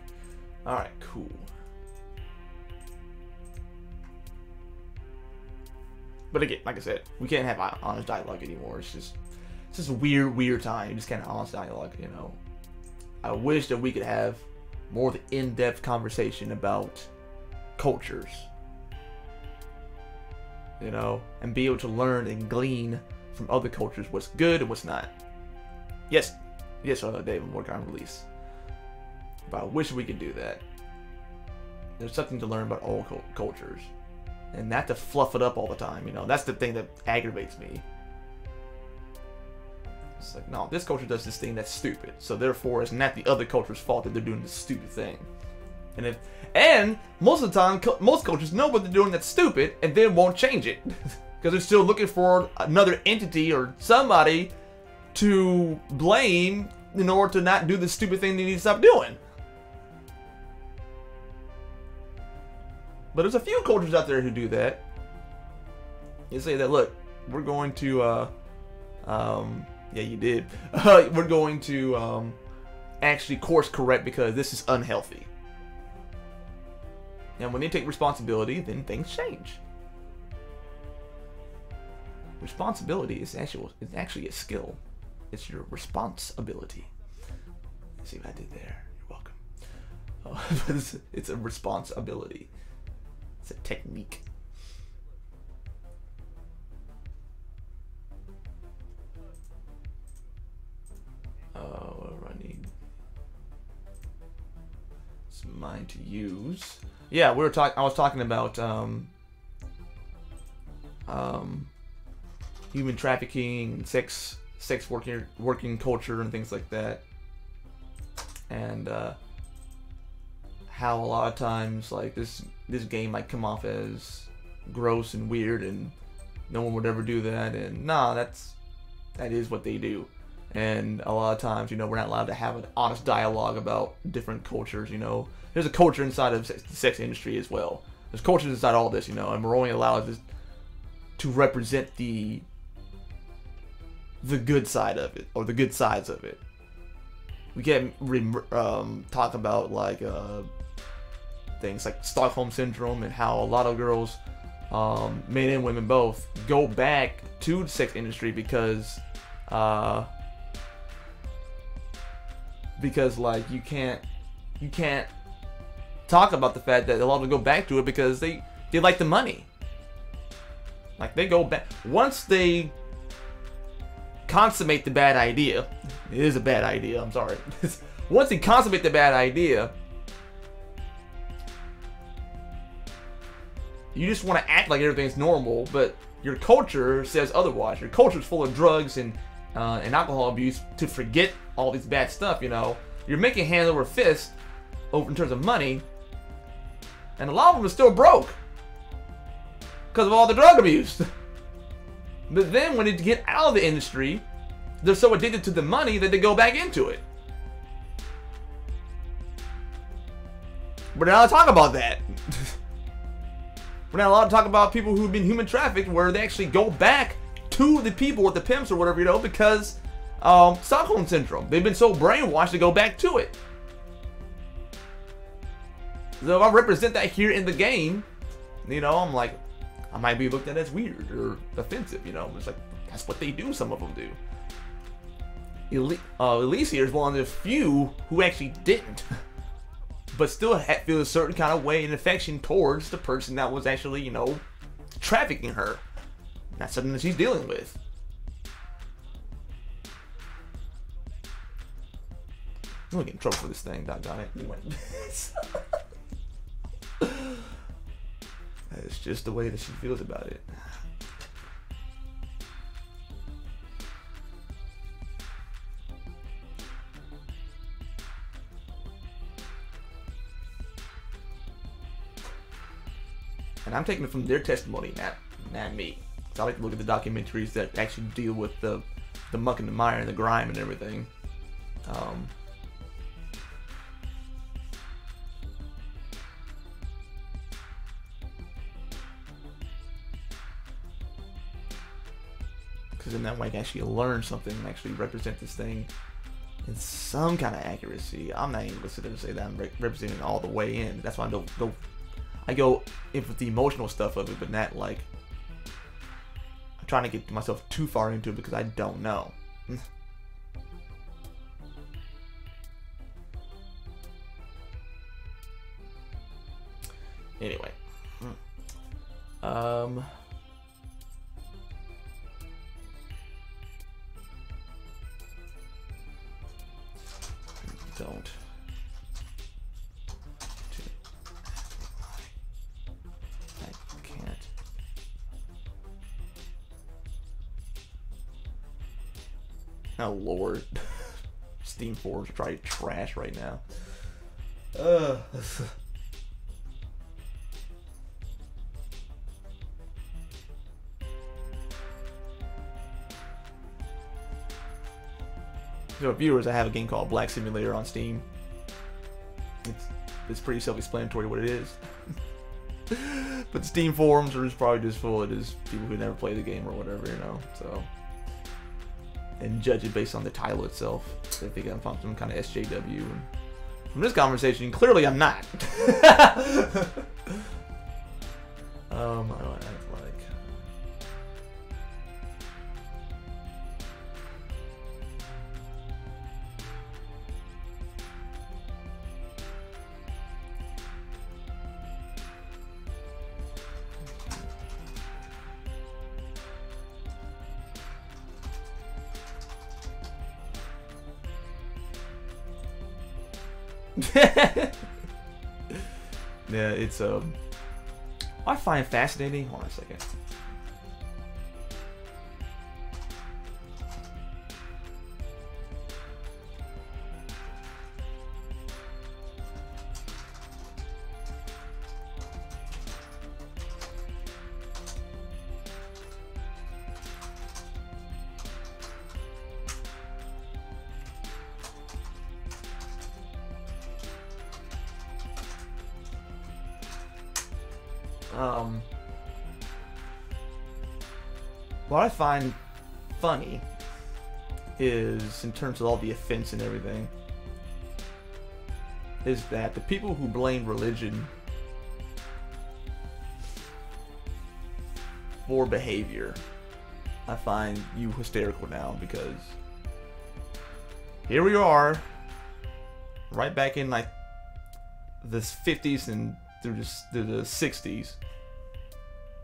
All right. Cool. But again, like I said, we can't have honest dialogue anymore. It's just a weird time. You just can't have honest dialogue. You know. I wish that we could have more of the in-depth conversation about cultures. You know, and be able to learn and glean from other cultures what's good and what's not. Yes, David, more on release. But I wish we could do that. There's something to learn about all cultures, and not to fluff it up all the time. You know, that's the thing that aggravates me. It's like, no, this culture does this thing that's stupid, so therefore it's not the other culture's fault that they're doing this stupid thing. And most of the time, most cultures know what they're doing that's stupid, and then won't change it because they're still looking for another entity or somebody to blame in order to not do the stupid thing they need to stop doing. But there's a few cultures out there who do that. You say that, look, we're going to, yeah, you did. We're going to actually course correct because this is unhealthy. And when they take responsibility, then things change. Responsibility is actually a skill. It's your responsibility. See what I did there? You're welcome. But it's a responsibility. It's a technique. What do I need? It's mine to use. Yeah, I was talking about human trafficking, sex working culture, and things like that, and how a lot of times like this game might come off as gross and weird, and no one would ever do that, and nah, that is what they do. And a lot of times, you know, we're not allowed to have an honest dialogue about different cultures. You know, there's a culture inside of the sex industry as well. There's cultures inside all this, you know, and we're only allowed to represent the good side of it, or the good sides of it. We can't talk about like things like Stockholm Syndrome and how a lot of girls, men and women both, go back to the sex industry because like you can't talk about the fact that a lot of them go back to it because they like the money. Like they go back once they consummate the bad idea. It is a bad idea, I'm sorry. Once they consummate the bad idea, you just want to act like everything's normal, but your culture says otherwise. Your culture is full of drugs and alcohol abuse to forget all this bad stuff, you know. You're making hand over fist in terms of money, and a lot of them are still broke because of all the drug abuse. But then when they get out of the industry, they're so addicted to the money that they go back into it. We're not allowed to talk about that. We're not allowed to talk about people who've been human trafficked, where they actually go back to the people with the pimps or whatever, you know, because Stockholm Syndrome. They've been so brainwashed to go back to it. So if I represent that here in the game, you know, I'm like, I might be looked at as weird or offensive, you know. It's like, that's what they do, some of them do. Elysia is one of the few who actually didn't. But still feel a certain kind of way and affection towards the person that was actually, you know, trafficking her. That's something that she's dealing with. gonna get in trouble for this thing, doggone it. Anyway. That's just the way that she feels about it. And I'm taking it from their testimony, not me. So I like to look at the documentaries that actually deal with the muck and the mire and the grime and everything. Because in that way I can actually learn something and actually represent this thing in some kind of accuracy. I'm not even going to sit there and say that I'm representing all the way in. That's why I go in with the emotional stuff of it, but not like I'm trying to get myself too far into it because I don't know. Anyway. Don't. I can't. Oh Lord. Steam forums are probably trash right now. So viewers, I have a game called Black Simulator on Steam. It's pretty self-explanatory what it is. But Steam forums are just probably just full of just people who never play the game or whatever, you know. So, and judge it based on the title itself. They think I'm some kind of SJW. And from this conversation, clearly I'm not. I don't act like. Yeah, it's I find fascinating. Hold on a second. What I find funny is, in terms of all the offense and everything, is that the people who blame religion for behavior, I find you hysterical now, because here we are, right back in like the 50s and through the 60s,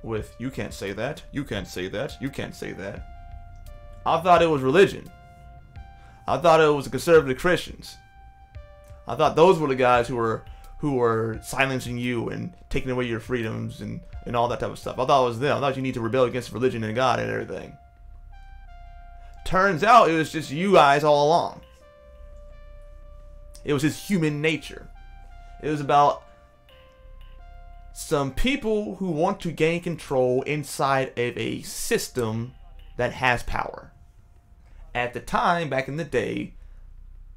with you can't say that, you can't say that, you can't say that. I thought it was religion. I thought it was the conservative Christians. I thought those were the guys who were silencing you and taking away your freedoms and all that type of stuff. I thought it was them. I thought you need to rebel against religion and God and everything. Turns out it was just you guys all along. It was his human nature. It was about some people who want to gain control inside of a system that has power. At the time, back in the day,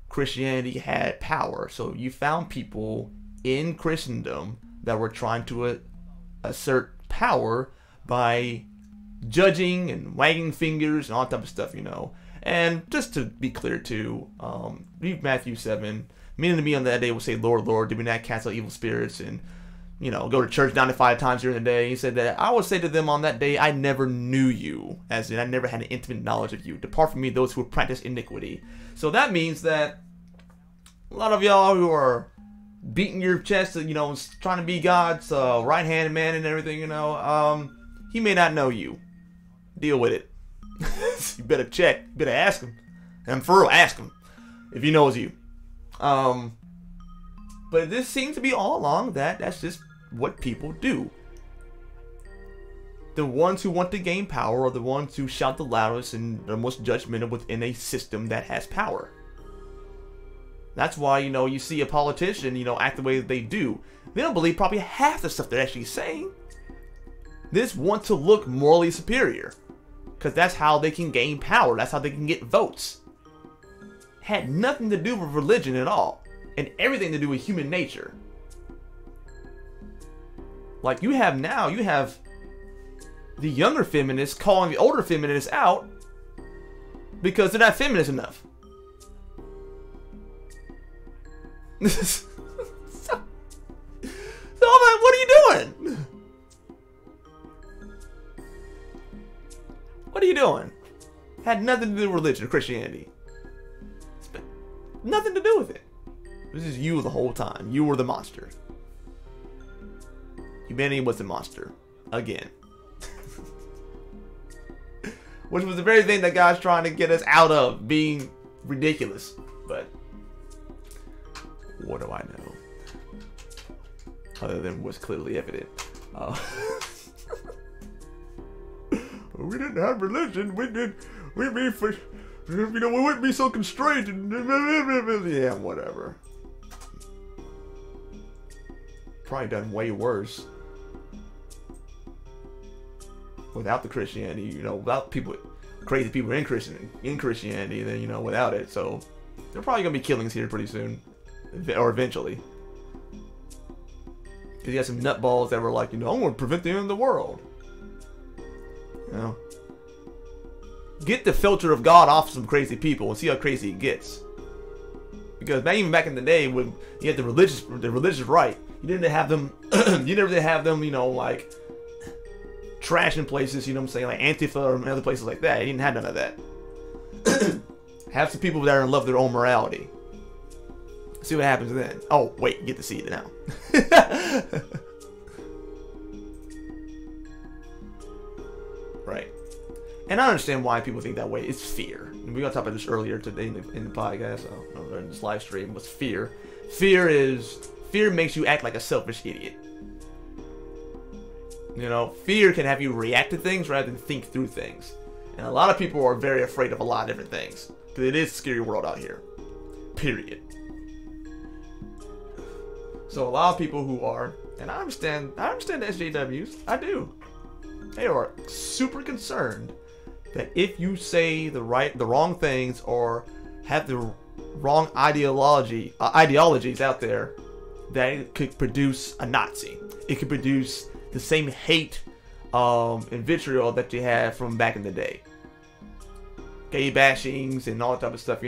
Christianity had power. So you found people in Christendom that were trying to assert power by judging and wagging fingers and all that type of stuff, you know. And just to be clear too, read Matthew 7. Many of me on that day will say, Lord, Lord, did we not cast out evil spirits and, you know, go to church 95 times during the day? He said that I would say to them on that day, I never knew you, as in I never had an intimate knowledge of you. Depart from me, those who practice iniquity. So that means that a lot of y'all who are beating your chest, you know, trying to be God's right-hand man and everything, you know, he may not know you. Deal with it. You better check. You better ask him. And for real, ask him if he knows you. But this seems to be all along that's just what people do. The ones who want to gain power are the ones who shout the loudest and the most judgmental within a system that has power. That's why, you see a politician, act the way that they do. They don't believe probably half the stuff they're actually saying. They just want to look morally superior. Because that's how they can gain power. That's how they can get votes. Had nothing to do with religion at all. And everything to do with human nature. Like you have the younger feminists calling the older feminists out because they're not feminist enough. So I'm like, what are you doing? What are you doing? Had nothing to do with religion or Christianity. Nothing to do with it. This is you the whole time. You were the monster. Humanity was the monster. Again. Which was the very thing that God's trying to get us out of, being ridiculous. But what do I know? Other than what's clearly evident. We didn't have religion. We wouldn't be so constrained. Yeah, whatever. Probably done way worse without the Christianity, without crazy people in Christianity than, without it. So there are probably going to be killings here pretty soon. Or eventually. Because you have some nutballs that were like, I want to prevent the end of the world. Get the filter of God off some crazy people and see how crazy it gets. Because even back in the day when you had the religious right, you didn't have them you never did have them, like trashing places, like Antifa or other places like that. You didn't have none of that. Have some people that are in love with their own morality. See what happens then. Oh, wait, you get to see it now. Right. And I understand why people think that way. It's fear. And we got to talk about this earlier today in the podcast, or in this live stream, was fear. Fear makes you act like a selfish idiot. Fear can have you react to things rather than think through things. And a lot of people are very afraid of a lot of different things. Because it is a scary world out here. Period. So a lot of people who are, and I understand the SJWs, I do. They are super concerned that if you say the wrong things or have the wrong ideologies out there, that it could produce a Nazi. It could produce the same hate and vitriol that you had from back in the day. Gay bashings and all that type of stuff,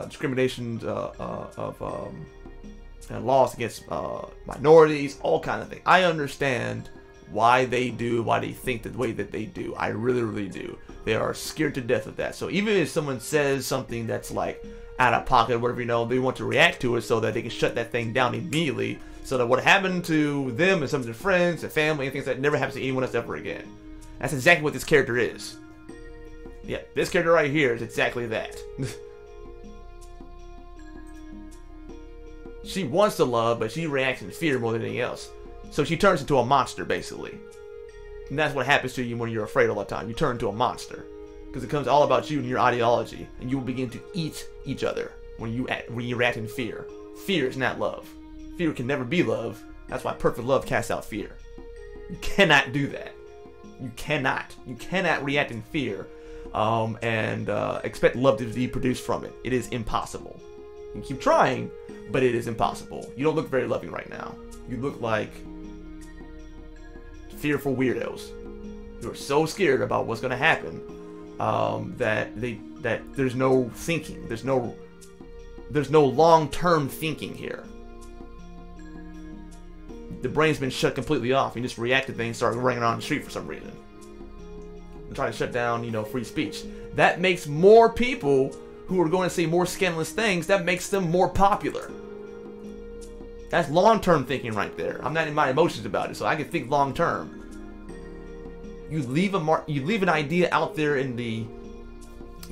discrimination of laws against minorities, all kind of things. I understand why they think the way that they do. I really, really do. They are scared to death of that. So even if someone says something that's like out of pocket or whatever, they want to react to it so that they can shut that thing down immediately, so that what happened to them and some of their friends and family and things that never happens to anyone else ever again. That's exactly what this character is. Yeah, this character right here is exactly that. She wants to love, but she reacts in fear more than anything else. So she turns into a monster, basically. And that's what happens to you when you're afraid all the time. You turn into a monster. Because it becomes all about you and your ideology. And you will begin to eat each other when you react in fear. Fear is not love. Fear can never be love. That's why perfect love casts out fear. You cannot do that. You cannot. You cannot react in fear and expect love to be produced from it. It is impossible. You can keep trying, but it is impossible. You don't look very loving right now. You look like fearful weirdos who are so scared about what's going to happen that there's no thinking. There's no long-term thinking here. The brain's been shut completely off. You just react to things and start running around the street for some reason. And try to shut down, free speech. That makes more people who are going to say more scandalous things, that makes them more popular. That's long-term thinking right there. I'm not in my emotions about it, so I can think long-term. You leave an idea out there in the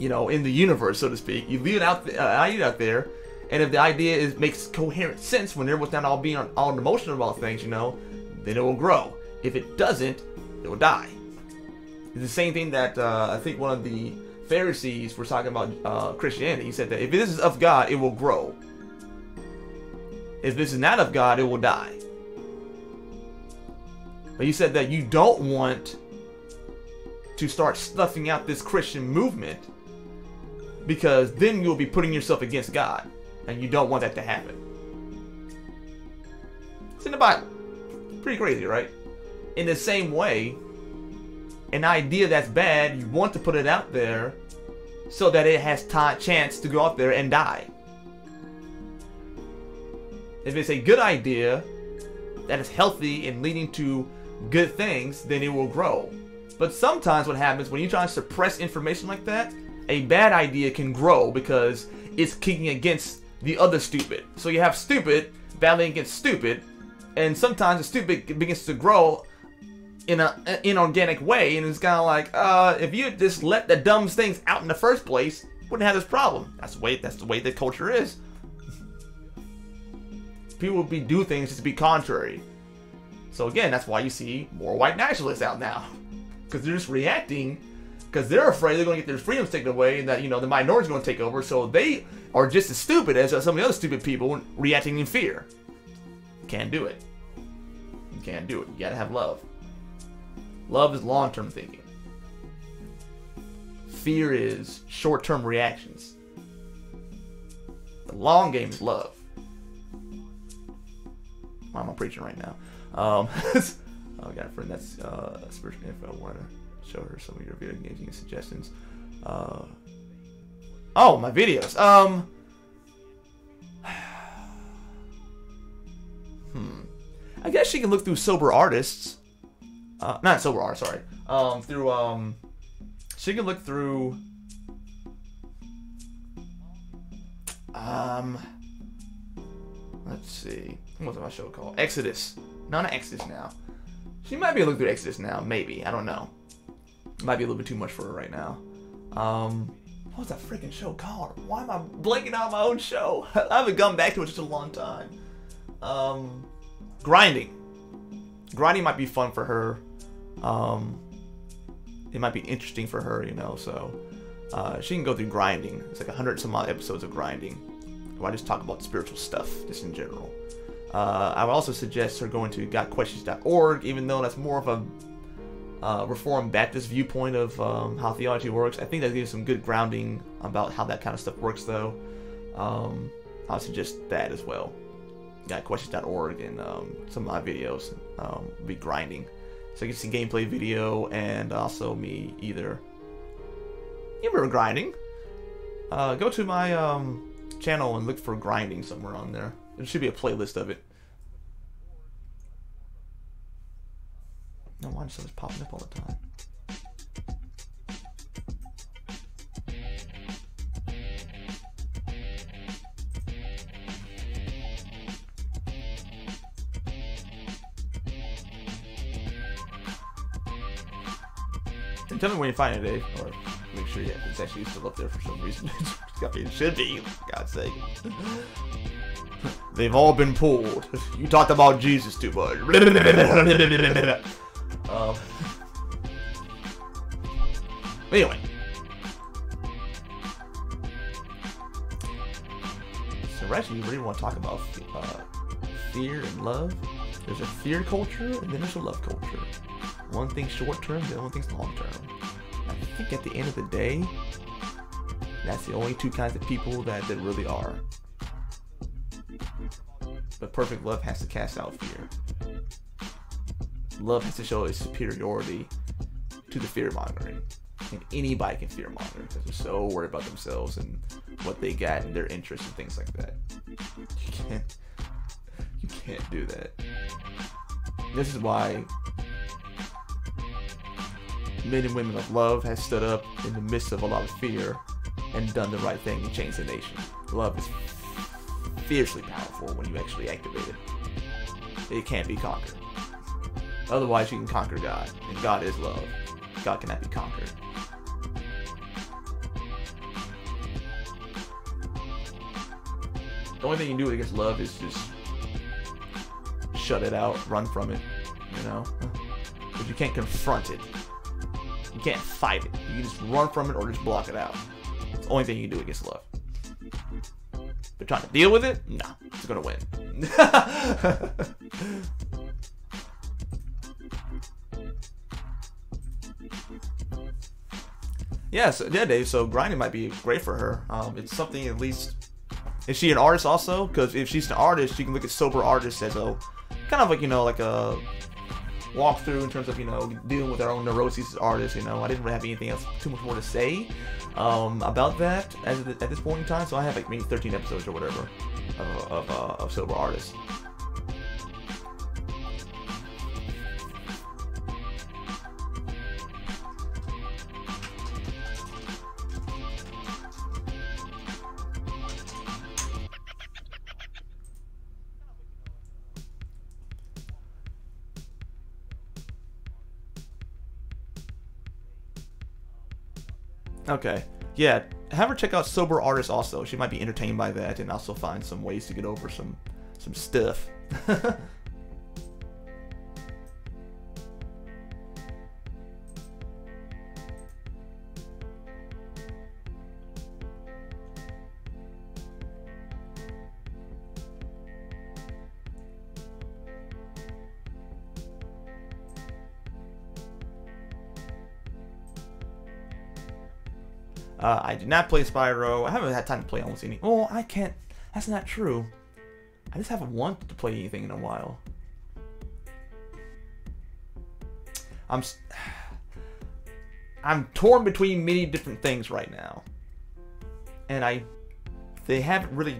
you know, in the universe, so to speak. You leave it out, idea out there, and if the idea makes coherent sense when everyone's not all being all emotional about things, you know, then it will grow. If it doesn't, it will die. It's the same thing that I think one of the Pharisees were talking about Christianity. He said that if this is of God, it will grow. If this is not of God, it will die. But he said that you don't want to start stuffing out this Christian movement, because then you'll be putting yourself against God, and you don't want that to happen. It's in the Bible. Pretty crazy, right? In the same way, an idea that's bad, you want to put it out there so that it has chance to go out there and die. If it's a good idea that is healthy and leading to good things, then it will grow. But sometimes what happens when you try to suppress information like that, a bad idea can grow because it's kicking against the other stupid. So you have stupid battling against stupid, and sometimes the stupid begins to grow in an inorganic way, and it's kind of like, if you just let the dumb things out in the first place, wouldn't have this problem. That's the way the culture is. People will do things just to be contrary. So again, that's why you see more white nationalists out now, because they're just reacting, because they're afraid they're going to get their freedoms taken away, and that, you know, the minority's going to take over. So they are just as stupid as some of the other stupid people reacting in fear. Can't do it. You can't do it. You gotta have love. Love is long-term thinking. Fear is short-term reactions. The long game is love. Why am I preaching right now? I got a friend that's spiritual info. I want to show her some of your video games and suggestions. Oh, my videos. I guess she can look through Sober Artists. Not Sober Artists, sorry. She can look through. Let's see. What's my show called? Exodus. No, not Exodus Now. She might be able to look through Exodus Now. Maybe. I don't know. Might be a little bit too much for her right now. What's that freaking show called? Why am I blanking out my own show? I haven't gone back to it in such a long time. Grinding. Grinding might be fun for her. It might be interesting for her, you know, so she can go through Grinding. It's like 100 some odd episodes of Grinding, where I just talk about spiritual stuff, just in general. I would also suggest her going to gotquestions.org, even though that's more of a Reformed Baptist viewpoint of how theology works. I think that gives some good grounding about how that kind of stuff works, though. I'll suggest that as well. Gotquestions.org, and some of my videos will be Grinding. So you can see gameplay video, and also me either. You remember Grinding? Go to my channel and look for Grinding somewhere on there. There should be a playlist of it. No, why does this popping up all the time? And tell me when you find it, Dave, or make sure it's actually still up there for some reason. It should be, for God's sake. They've all been pulled. You talked about Jesus too much. Anyway. So actually, you really want to talk about fear and love? There's a fear culture, and then there's a love culture. One thing's short term, the other one thing's long term. I think at the end of the day, that's the only two kinds of people that really are. But perfect love has to cast out fear. Love has to show its superiority to the fear mongering. And anybody can fear monger because they're so worried about themselves and what they got and their interests and things like that. You can't do that. This is why men and women of love has stood up in the midst of a lot of fear and done the right thing and changed the nation. Love is fiercely powerful when you actually activate it. It can't be conquered. Otherwise, you can conquer God, and God is love. God cannot be conquered. The only thing you can do against love is just shut it out, run from it, you know? But you can't confront it. You can't fight it. You can just run from it or just block it out. It's the only thing you can do against love. But trying to deal with it? No. It's gonna win. Yeah, so, yeah, Dave. So grinding might be great for her. It's something at least. Is she an artist also? Because if she's an artist, she can look at sober artists as a kind of like, you know, like a walkthrough in terms of, you know, dealing with their own neuroses as artists. You know, I didn't really have anything else too much more to say about that at this point in time. So I have like maybe 13 episodes or whatever of sober artists. Okay, yeah, have her check out Sober Artist also. She might be entertained by that and also find some ways to get over some stuff. I did not play Spyro. I haven't had time to play almost any. Oh, I can't. That's not true. I just haven't wanted to play anything in a while. I'm torn between many different things right now, and they haven't really.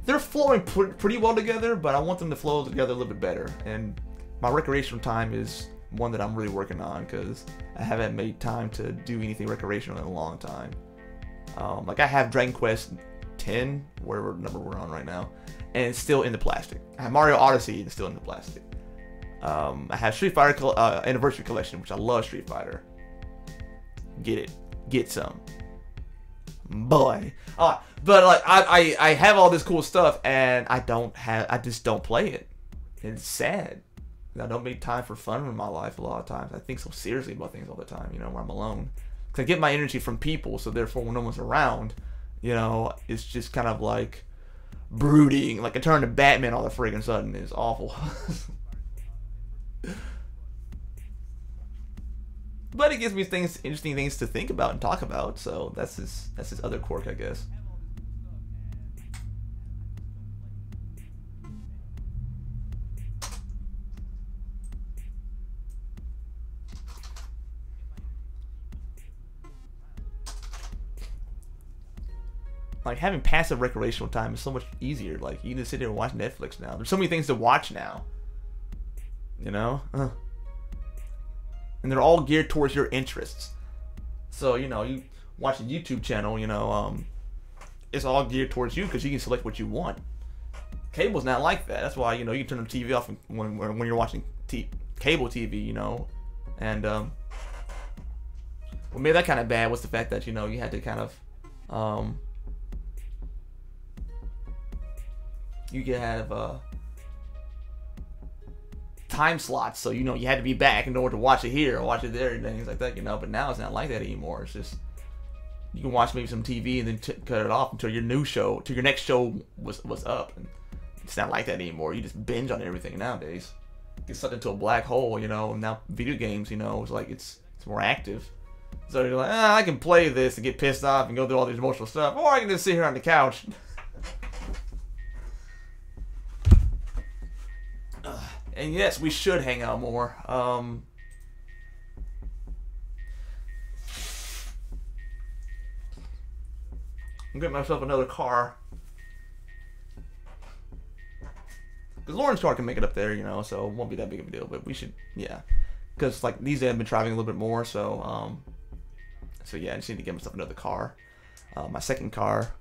They're flowing pretty well together, but I want them to flow together a little bit better. And my recreational time is one that I'm really working on because I haven't made time to do anything recreational in a long time. Like I have Dragon Quest 10, whatever number we're on right now, and it's still in the plastic. I have Mario Odyssey, and it's still in the plastic. I have Street Fighter Anniversary Collection, which I love Street Fighter. Get it. Get some. Boy. But like I have all this cool stuff, and I just don't play it. It's sad. I don't make time for fun in my life a lot of times. I think so seriously about things all the time, you know, when I'm alone. Because I get my energy from people, so therefore when no one's around, you know, it's just kind of like brooding. Like I turn to Batman all of a friggin' sudden. It's awful. But it gives me interesting things to think about and talk about, so that's his other quirk, I guess. Like, having passive recreational time is so much easier. Like, you can just sit here and watch Netflix now. There's so many things to watch now. You know? And they're all geared towards your interests. So, you know, you watch a YouTube channel, you know, it's all geared towards you because you can select what you want. Cable's not like that. That's why, you know, you can turn the TV off when you're watching cable TV, you know. And, what made that kind of bad was the fact that, you know, you had to kind of, you could have time slots, so you know you had to be back in order to watch it here or watch it there and things like that, you know. But now it's not like that anymore. It's just you can watch maybe some TV and then cut it off until your next show was up. And it's not like that anymore. You just binge on everything nowadays. Get sucked into a black hole, you know. And now video games, you know, it's like it's more active. So you're like, I can play this and get pissed off and go through all this emotional stuff, or I can just sit here on the couch. And yes, we should hang out more. I'm getting myself another car. Because Lauren's car can make it up there, you know, so it won't be that big of a deal. But we should, yeah. Because, like, these days I've been driving a little bit more, so yeah, I just need to get myself another car. My second car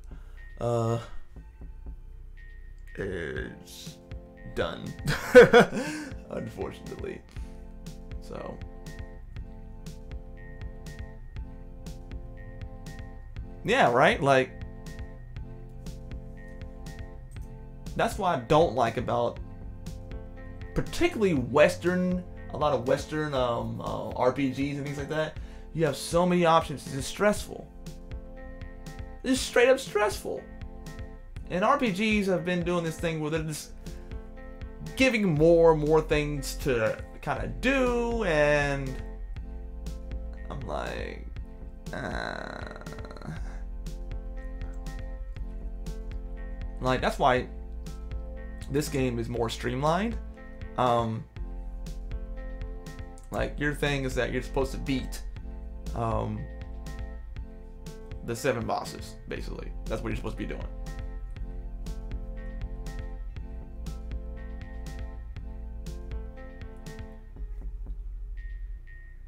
is done. Unfortunately. So yeah, right? Like that's what I don't like about particularly Western, a lot of Western RPGs and things like that. You have so many options. It's just stressful. It's straight up stressful. And RPGs have been doing this thing where they're just giving more and more things to kind of do, and I'm like, like, that's why this game is more streamlined. Like, your thing is that you're supposed to beat the 7 bosses, basically. That's what you're supposed to be doing.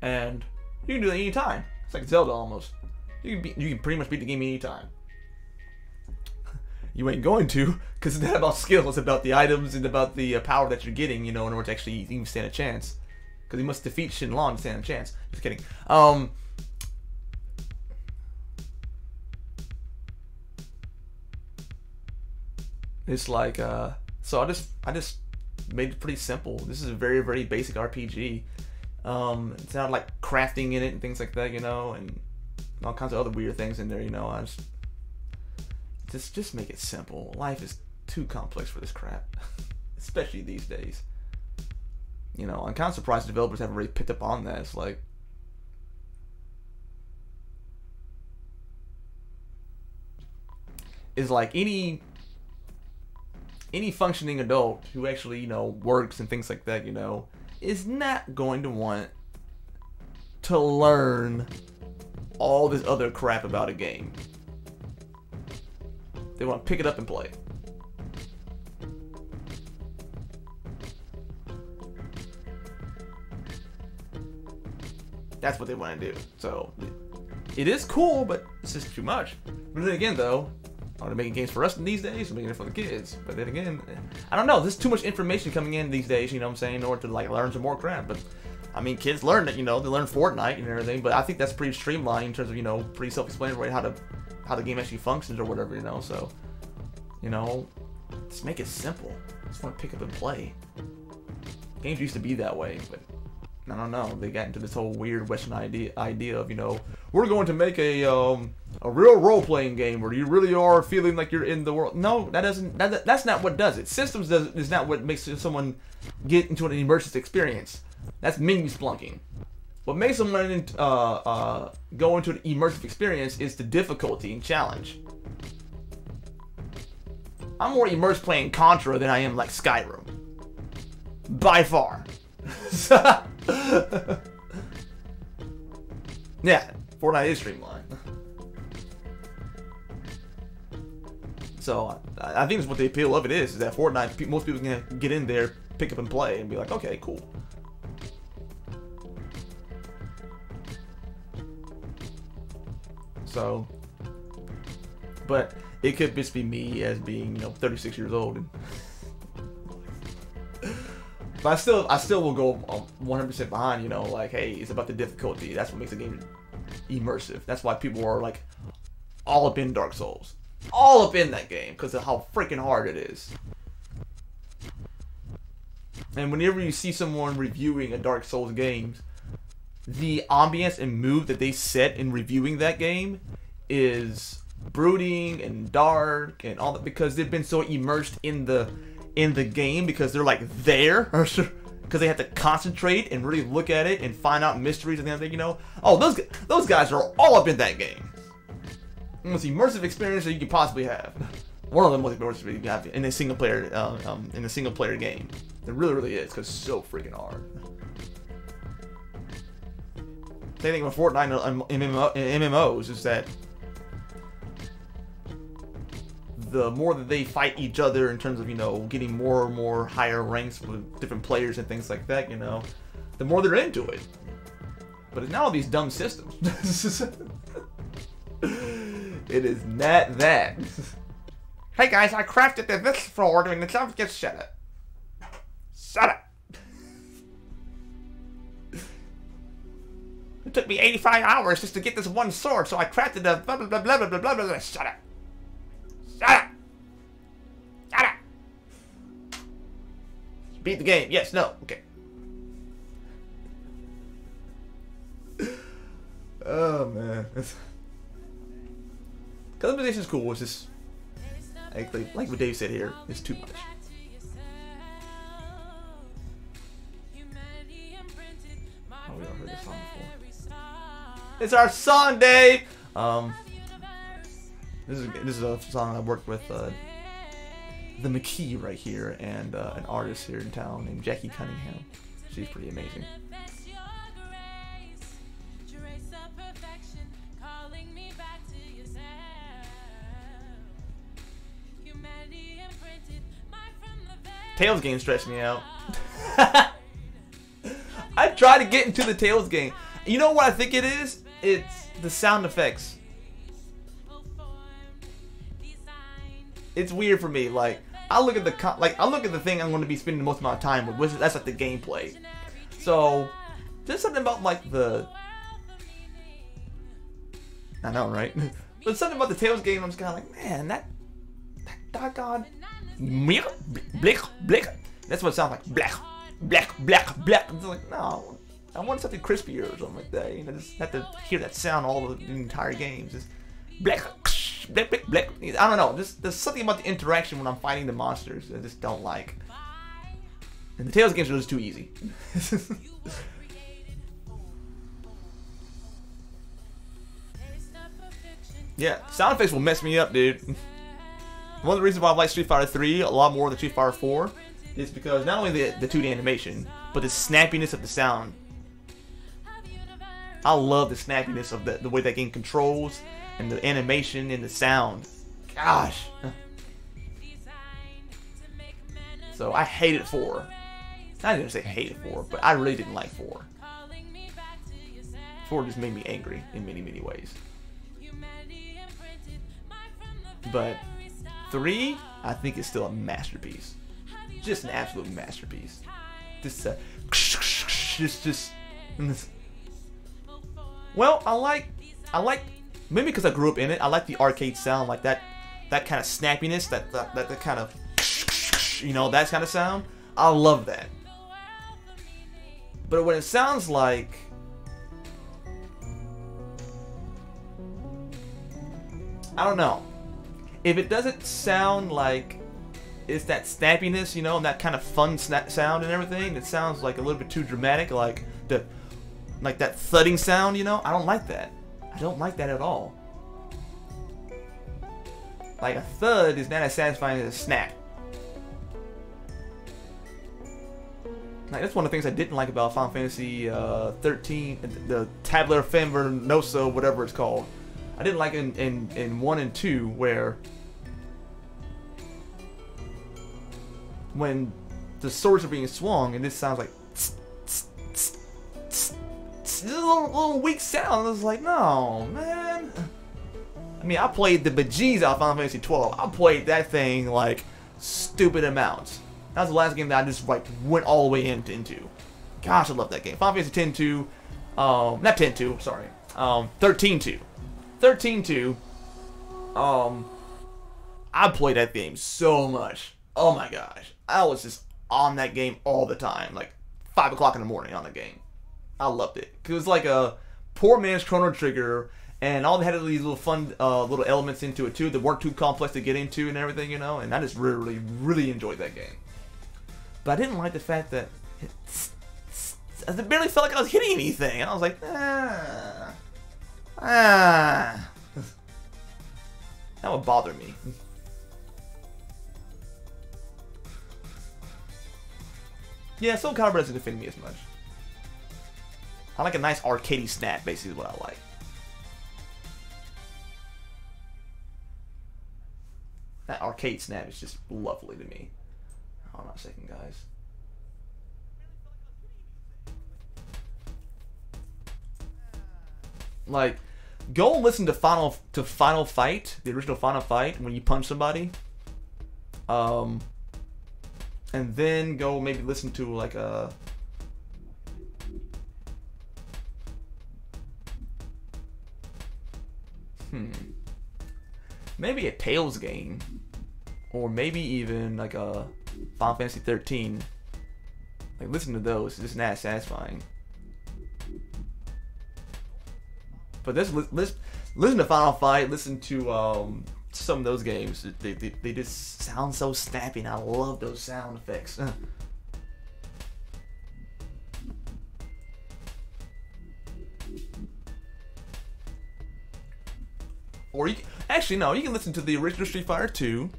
And you can do that anytime. It's like Zelda almost. You can pretty much beat the game anytime. You ain't going to, because it's not about skill. It's about the items and about the power that you're getting, you know, in order to actually even stand a chance. Because you must defeat Shenlong to stand a chance. Just kidding. It's like, so I just made it pretty simple. This is a very, very basic RPG. It's not like crafting in it and things like that, you know, and all kinds of other weird things in there, you know. I just make it simple. Life is too complex for this crap, especially these days. You know, I'm kind of surprised developers haven't really picked up on that. It's like, any functioning adult who actually, you know, works and things like that, you know, is not going to want to learn all this other crap about a game. They want to pick it up and play. That's what they want to do. So, it is cool, but it's just too much. But then again, though, are they making games for us these days? Or making it for the kids? But then again, I don't know. There's too much information coming in these days, you know what I'm saying, in order to, like, learn some more crap. But, I mean, kids learn it, you know. They learn Fortnite and everything. But I think that's pretty streamlined in terms of, you know, pretty self-explanatory how the game actually functions or whatever, you know. So, you know, just make it simple. Just want to pick up and play. Games used to be that way, but I don't know. They got into this whole weird Western idea of, you know, we're going to make a real role-playing game where you really are feeling like you're in the world. No, that's not what does it. Systems is not what makes someone get into an immersive experience. That's menu splunking. What makes someone go into an immersive experience is the difficulty and challenge. I'm more immersed playing Contra than I am like Skyrim. By far. Yeah, Fortnite is streamlined. So I think that's what the appeal of it is that Fortnite, most people can get in there, pick up and play, and be like, okay, cool. So, but it could just be me as being, you know, 36 years old. And but I still will go 100% behind, you know, like, hey, it's about the difficulty. That's what makes the game immersive. That's why people are, like, all up in Dark Souls. All up in that game, because of how freaking hard it is. And whenever you see someone reviewing a Dark Souls game, the ambience and mood that they set in reviewing that game is brooding and dark and all that, because they've been so immersed in the game, because they're like there, because they have to concentrate and really look at it and find out mysteries and everything, you know. Oh, those guys are all up in that game. The most immersive experience that you could possibly have. One of the most immersive you can have in a single player game. It really, really is, because it's so freaking hard. Same thing with Fortnite and MMOs is that the more that they fight each other in terms of, you know, getting more and more higher ranks with different players and things like that, you know, the more they're into it. But it's now all these dumb systems. It is not that. Hey guys, I crafted this sword and the jump gets shut up. Shut up. It took me 85 hours just to get this one sword, so I crafted a blah blah blah blah blah blah blah blah. Shut up. Shut up. Shut up. Beat the game. Yes, no. Okay. Oh, man. Customization is cool. It's just, like what Dave said here, it's too much. Oh, we don't heard this song before. It's our song, Dave! This is a song I worked with the McKee right here and an artist here in town named Jackie Cunningham. She's pretty amazing. Tails game stressed me out. I tried to get into the Tails game. You know what I think it is? It's the sound effects. It's weird for me. Like I look at the thing I'm going to be spending the most amount of time with, which is that's like the gameplay. So there's something about like the, I know, right? But something about the Tails game, I'm just kind of like, man, that doggone blick, blick. That's what it sounds like. Black, black, black, black. I'm just like, no, I want something crispier or something like that. You know, just have to hear that sound all the entire game. Just black, black, black, black. I don't know. Just there's something about the interaction when I'm fighting the monsters I just don't like. And the Tails games are just too easy. Yeah, sound effects will mess me up, dude. One of the reasons why I like Street Fighter 3 a lot more than Street Fighter 4 is because not only the 2D animation, but the snappiness of the sound. I love the snappiness of the way that game controls and the animation and the sound. Gosh. So I hated 4. I didn't say hated 4, but I really didn't like 4. 4 just made me angry in many, many ways. But 3, I think is still a masterpiece. Just an absolute masterpiece. Just well, I like maybe because I grew up in it. I like the arcade sound, like that kind of snappiness, that kind of, you know, that kind of sound. I love that. But when it sounds like, I don't know. If it doesn't sound like it's that snappiness, you know, and that kind of fun sound and everything, it sounds like a little bit too dramatic, like that thudding sound, you know. I don't like that. I don't like that at all. Like a thud is not as satisfying as a snap. Like that's one of the things I didn't like about Final Fantasy 13, the Tabula Fambrosa, whatever it's called. I didn't like in 1 and 2 where when the swords are being swung and this sounds like this is a little weak sound. I was like, no, man. I mean, I played the bejeez out of Final Fantasy 12. I played that thing like stupid amounts. That was the last game that I just like went all the way into. Gosh, I love that game. Final Fantasy 10-2, not 10-2, sorry, 13-2. 13-2. I played that game so much. Oh my gosh. I was just on that game all the time. Like 5 o'clock in the morning on the game. I loved it. It was like a poor man's Chrono Trigger, and all they had these little fun little elements into it too that weren't too complex to get into and everything, you know, and I just really, really enjoyed that game. But I didn't like the fact that I barely felt like I was hitting anything. And I was like, that would bother me. Yeah, Soul Calibur doesn't offend me as much. I like a nice arcadey snap, basically is what I like. That arcade snap is just lovely to me. Hold on a second, guys. Like, go and listen to Final Fight, the original Final Fight, when you punch somebody. And then go maybe listen to like a maybe a Tails game, or maybe even like a Final Fantasy 13 Like, listen to those. It's just not satisfying. But listen to Final Fight. Listen to some of those games. They just sound so snappy, and I love those sound effects. Or you can, actually no, you can listen to the original Street Fighter 2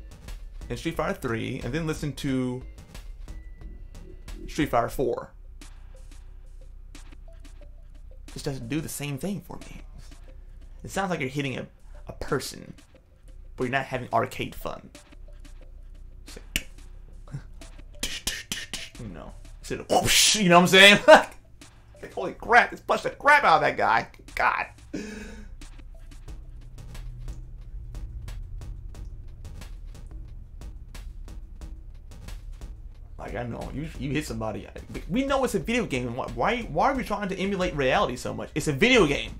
and Street Fighter 3, and then listen to Street Fighter 4. Just doesn't do the same thing for me. It sounds like you're hitting a person, but you're not having arcade fun. It's like, you know, instead of whoosh, you know what I'm saying? Like, holy crap, let's punch the crap out of that guy. God. Like, I know, you hit somebody. We know it's a video game. Why are we trying to emulate reality so much? It's a video game.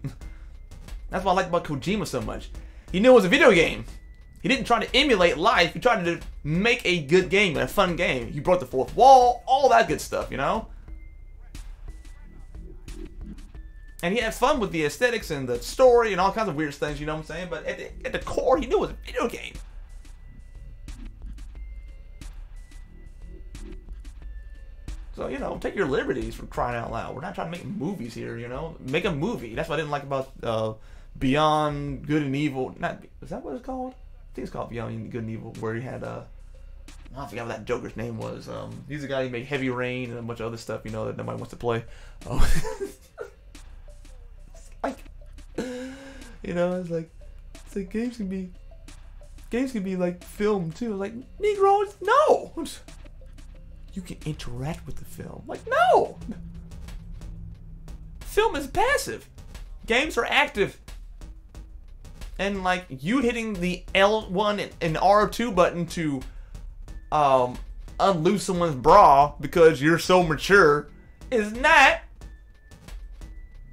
That's what I like about Kojima so much. He knew it was a video game. He didn't try to emulate life. He tried to make a good game, a fun game. He broke the fourth wall, all that good stuff, you know? And he had fun with the aesthetics and the story and all kinds of weird things, you know what I'm saying? But at the core, he knew it was a video game. So, you know, take your liberties, for crying out loud. We're not trying to make movies here, you know? Make a movie. That's what I didn't like about Beyond Good and Evil. Is that what it's called? I think it's called Beyond Good and Evil, where he had, I forgot what that Joker's name was. He's the guy who made Heavy Rain and a bunch of other stuff, you know, that nobody wants to play. Oh. It's like, you know, it's like games can be like filmed too. Like, Negroes, no! You can interact with the film. Like, no! Film is passive. Games are active. And, like, you hitting the L1 and R2 button to unloose someone's bra because you're so mature is not...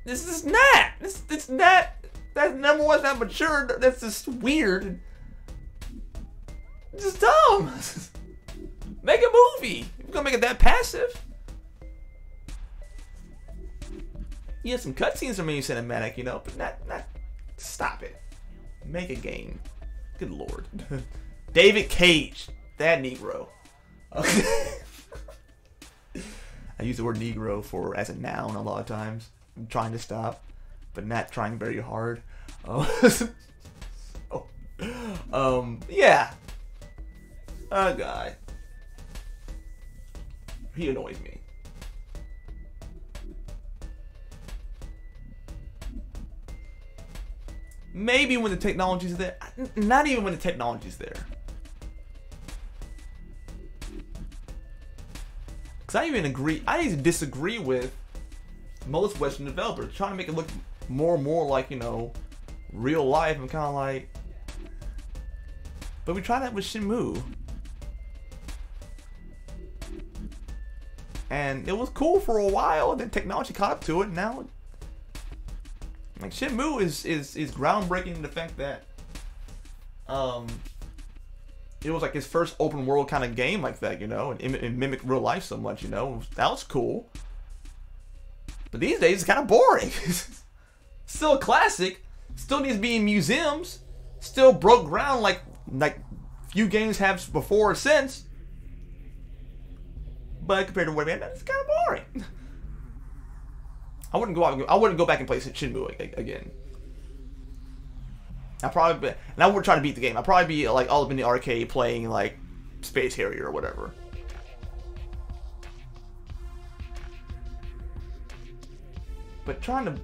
This is not... It's not... That number one's not mature. That's just weird. It's just dumb. Make a movie. If you're gonna make it that passive. You have some cutscenes that maybe cinematic, you know, but not. Stop it. Make a game. Good lord. David Cage, that Negro. Okay. I use the word Negro as a noun a lot of times. I'm trying to stop, but not trying very hard. Yeah. A guy. He annoys me. Maybe when the technology's there. Not even when the technology's there. Because I even disagree with most Western developers. Trying to make it look more and more like, you know, real life. I'm kind of like... But we tried that with Shenmue. And it was cool for a while, then technology caught up to it, and now, like, Shenmue is groundbreaking in the fact that, it was like his first open world kind of game like that, you know, and mimic real life so much, you know. That was cool. But these days, it's kind of boring. Still a classic, still needs to be in museums, still broke ground like few games have before or since. But compared to what we had, it's kind of boring. I wouldn't go back and play Shenmue again. And I wouldn't try to beat the game. I'd probably be like all up in the arcade playing like Space Harrier or whatever. But trying to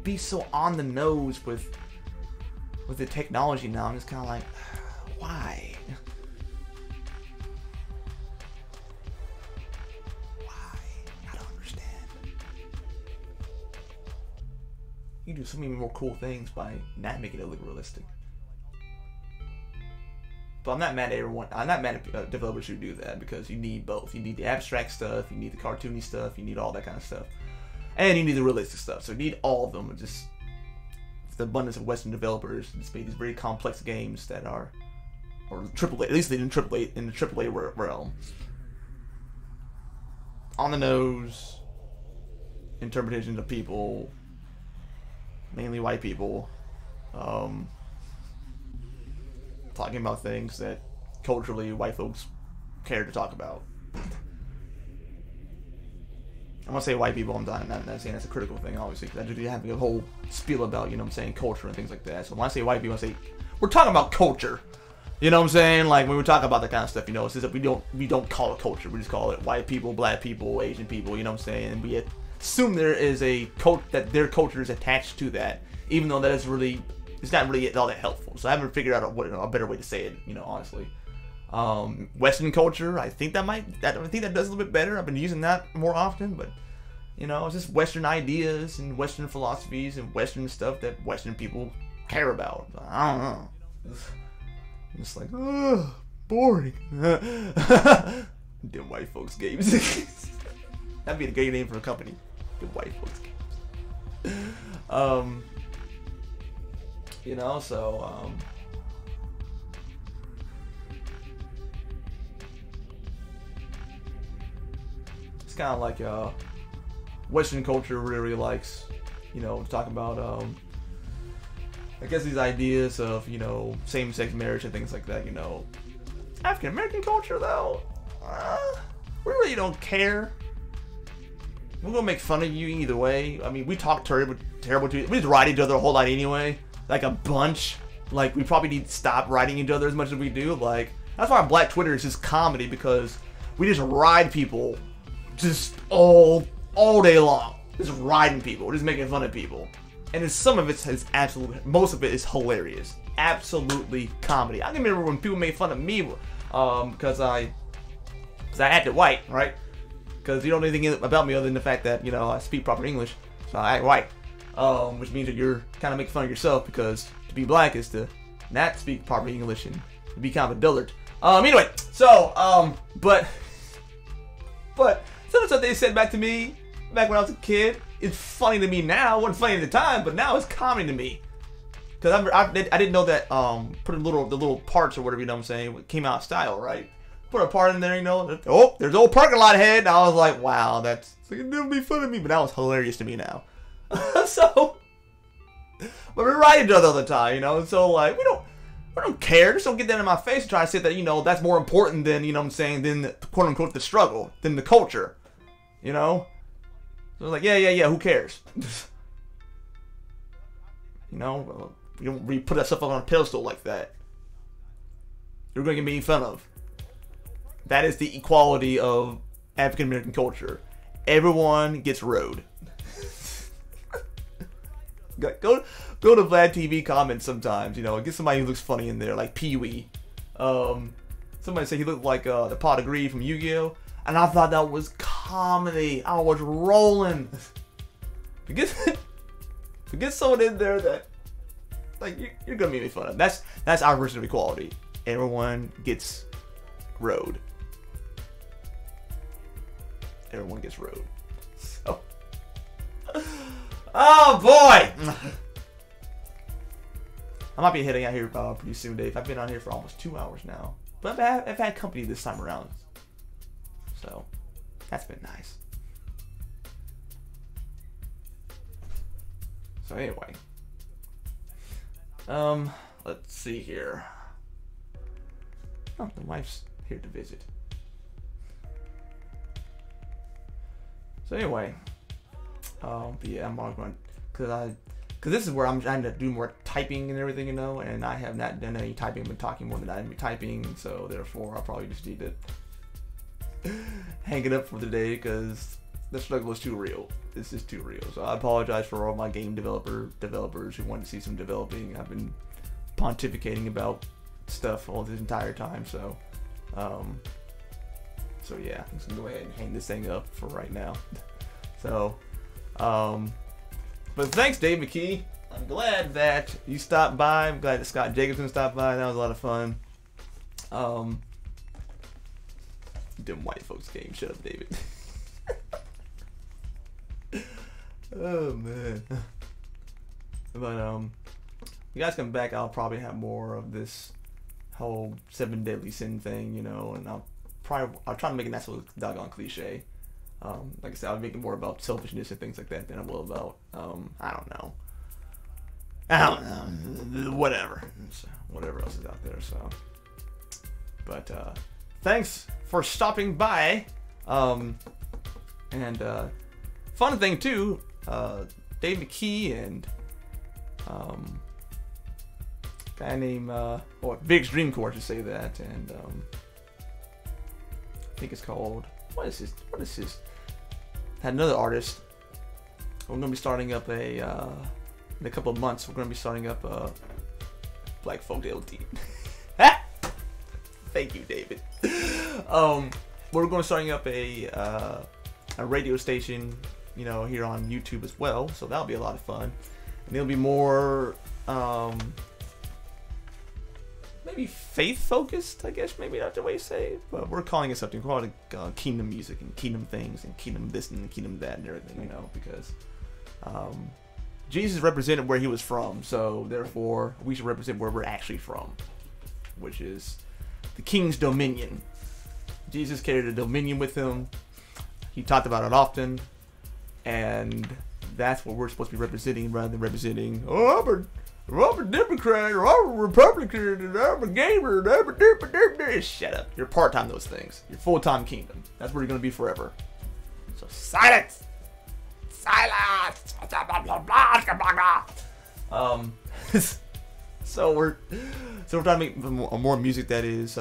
be so on the nose with the technology now, I'm just kind of like, why? You can do so many more cool things by not making it look realistic. But I'm not mad at everyone. I'm not mad at developers who do that, because you need both. You need the abstract stuff, you need the cartoony stuff, you need all that kind of stuff, and you need the realistic stuff. So you need all of them. Just the abundance of Western developers just made these very complex games that are, or AAA. At least they did in the AAA realm. on the nose interpretations of people, mainly white people, talking about things that culturally white folks care to talk about. I want to say white people, I'm not saying that's a critical thing, obviously, because I do have a whole spiel about, you know what I'm saying, culture and things like that. So when I say white people, I say, we're talking about culture. You know what I'm saying? Like, when we talk about that kind of stuff, you know, it's just that we don't call it culture. We just call it white people, black people, Asian people, you know what I'm saying? And we assume there is that their culture is attached to that, even though that is really, it's not really all that helpful. So I haven't figured out a better way to say it, you know, honestly. Western culture, I think that does a little bit better. I've been using that more often, but you know, it's just Western ideas and Western philosophies and Western stuff that Western people care about. I don't know. I'm just like, boring. Them white folks games. That'd be a great name for a company. The white folks games. You know, so it's kind of like Western culture really likes, you know, talking about I guess these ideas of, you know, same-sex marriage and things like that, you know. African American culture though, we really don't care. We're gonna make fun of you either way. I mean, we talk terrible to you. We just ride each other a whole lot anyway, like a bunch. Like, we probably need to stop riding each other as much as we do. Like, that's why Black Twitter is just comedy, because we just ride people just all day long, just riding people, just making fun of people. And some of it is most of it is hilarious, absolutely comedy. I can remember when people made fun of me because I acted white, right? Because you don't know anything about me other than the fact that, you know, I speak proper English, so I act white, which means that you're kind of making fun of yourself, because to be black is to not speak proper English and to be kind of a dullard. Anyway, so but some of the stuff they said back to me back when I was a kid, it's funny to me now. It wasn't funny at the time, but now it's comedy to me. Because I didn't know that put the little parts or whatever, you know what I'm saying, came out of style, right? Put a part in there, you know. Oh, there's old parking lot ahead. And I was like, wow, that's like, it'll be funny to me, but that was hilarious to me now. So, but we ride each other all the time, you know. So like, we don't care. Just don't get that in my face and try to say that, you know, that's more important than, you know what I'm saying, than the, quote unquote, the struggle, than the culture, you know. So I was like, yeah, who cares? You know, you don't really put that stuff up on a pedestal like that. You're going to get made fun of. That is the equality of African American culture. Everyone gets rode. Go to Vlad TV comments sometimes, you know, get somebody who looks funny in there, like Pee-wee. Somebody said he looked like the Pot of Greed from Yu-Gi-Oh! And I thought that was comedy. I was rolling. Forget someone in there that, like, you're gonna make me fun of. That's our version of equality. Everyone gets rode. Everyone gets rode. So, oh boy! I might be heading out here pretty soon, Dave. I've been on here for almost 2 hours now, but I've had company this time around. So, that's been nice. So anyway. Let's see here. Oh, the wife's here to visit. So anyway. But yeah, I'm going because this is where I'm trying to do more typing and everything, you know, and I have not done any typing. I've been talking more than I've been typing, so therefore I'll probably just need to hang it up for today, because the struggle is too real. This is too real. So I apologize for all my game developers who want to see some developing. I've been pontificating about stuff all this entire time. So yeah, I'm just gonna go ahead and hang this thing up for right now. So, but thanks, Dave McKee. I'm glad that you stopped by. I'm glad that Scott Jacobson stopped by. That was a lot of fun. Them white folks game. Shut up, David. Oh man. But you guys come back, I'll probably have more of this whole 7 deadly sin thing, you know, and I'll try to make it not so doggone cliche. Like I said, I'll make it more about selfishness and things like that than I will about, I don't know, whatever. So, whatever else is out there, so. But, thanks for stopping by. And, fun thing too, Dave McKee and, guy named, Vig's Dream Core, to say that, and, I think it's called, what is this? Had another artist. We're gonna be starting up in a couple of months. We're gonna be starting up a Black Folkdale team. Thank you, David. We're going to starting up a radio station, you know, here on YouTube as well. So that'll be a lot of fun, and it'll be more maybe faith focused, I guess. Maybe that's the way to say it. But we're calling it something. We're calling it kingdom music and kingdom things and kingdom this and kingdom that and everything, you know, because Jesus represented where he was from, so therefore we should represent where we're actually from, which is the king's dominion. Jesus carried a dominion with him. He talked about it often, and that's what we're supposed to be representing, rather than representing, oh, I'm a Democrat, or I'm a Republican, and I'm a gamer, and I'm a shut up. You're part-time those things. You're full-time kingdom. That's where you're going to be forever. So silence! Silence! So we're trying to make more music that is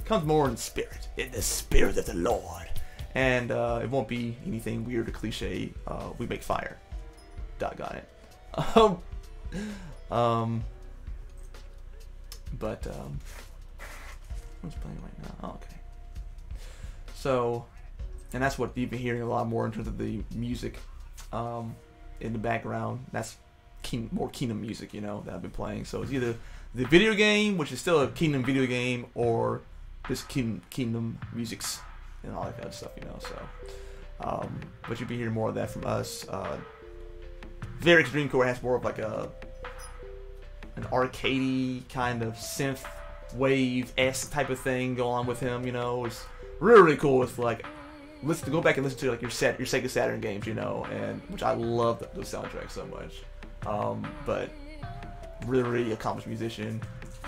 comes more in the spirit of the Lord, and it won't be anything weird or cliche. We make fire. Doggone it. But what's playing right now? Oh, okay. So, and that's what you've been hearing a lot more in terms of the music in the background. That's more Kingdom music, you know, that I've been playing. So it's either the video game, which is still a Kingdom video game, or this Kingdom musics and all that kind of stuff, you know. So, but you'll be hearing more of that from us. Varix Dream Core has more of like an arcadey kind of synth wave-esque type of thing going on with him, you know. It's really, really cool with like, go back and listen to like your Sega Saturn games, you know, and which I love those soundtracks so much. But really, really accomplished musician.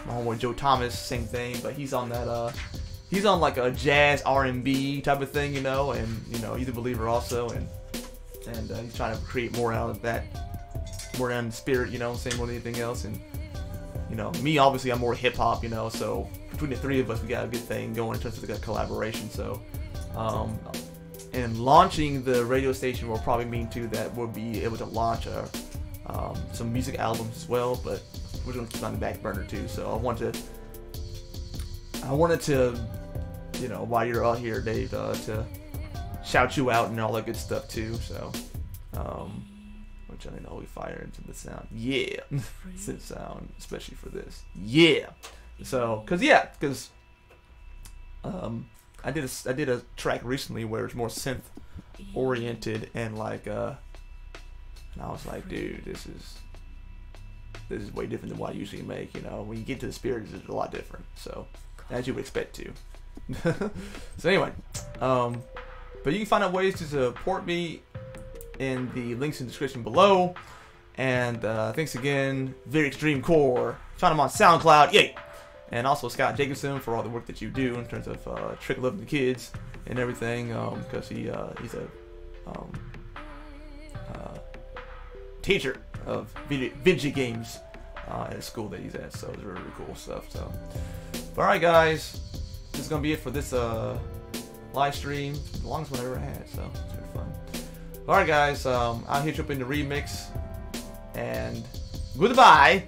My homeboy Joe Thomas, same thing, but he's on that he's on like a jazz R&B type of thing, you know, and you know, he's a believer also, and he's trying to create more out of that, more down in spirit, you know, same more than anything else. And you know, me, obviously I'm more hip hop, you know, so between the three of us we got a good thing going in terms of the collaboration. So and launching the radio station will probably mean too that we'll be able to launch some music albums as well, but we're going to keep on the back burner too. So I wanted to, you know, while you're out here, Dave, to shout you out and all that good stuff too. So, which I know we fire into the sound, yeah, synth sound, especially for this, yeah. So, cause I did a track recently where it's more synth oriented and like and I was like, dude, this is way different than what I usually make, you know. When you get to the spirit, it's a lot different. So, as you would expect to. So anyway, but you can find out ways to support me in the links in the description below. And thanks again, Varix Dream Core. Find him on SoundCloud, yay! And also Scott Jacobson for all the work that you do in terms of Trick Loving the Kids and everything, because he's a teacher of video games at a school that he's at, so it's really, really cool stuff. So, alright guys, this is gonna be it for this live stream. It's the longest one I ever had, so it's really fun. Alright guys, I'll hit you up in the remix, and goodbye.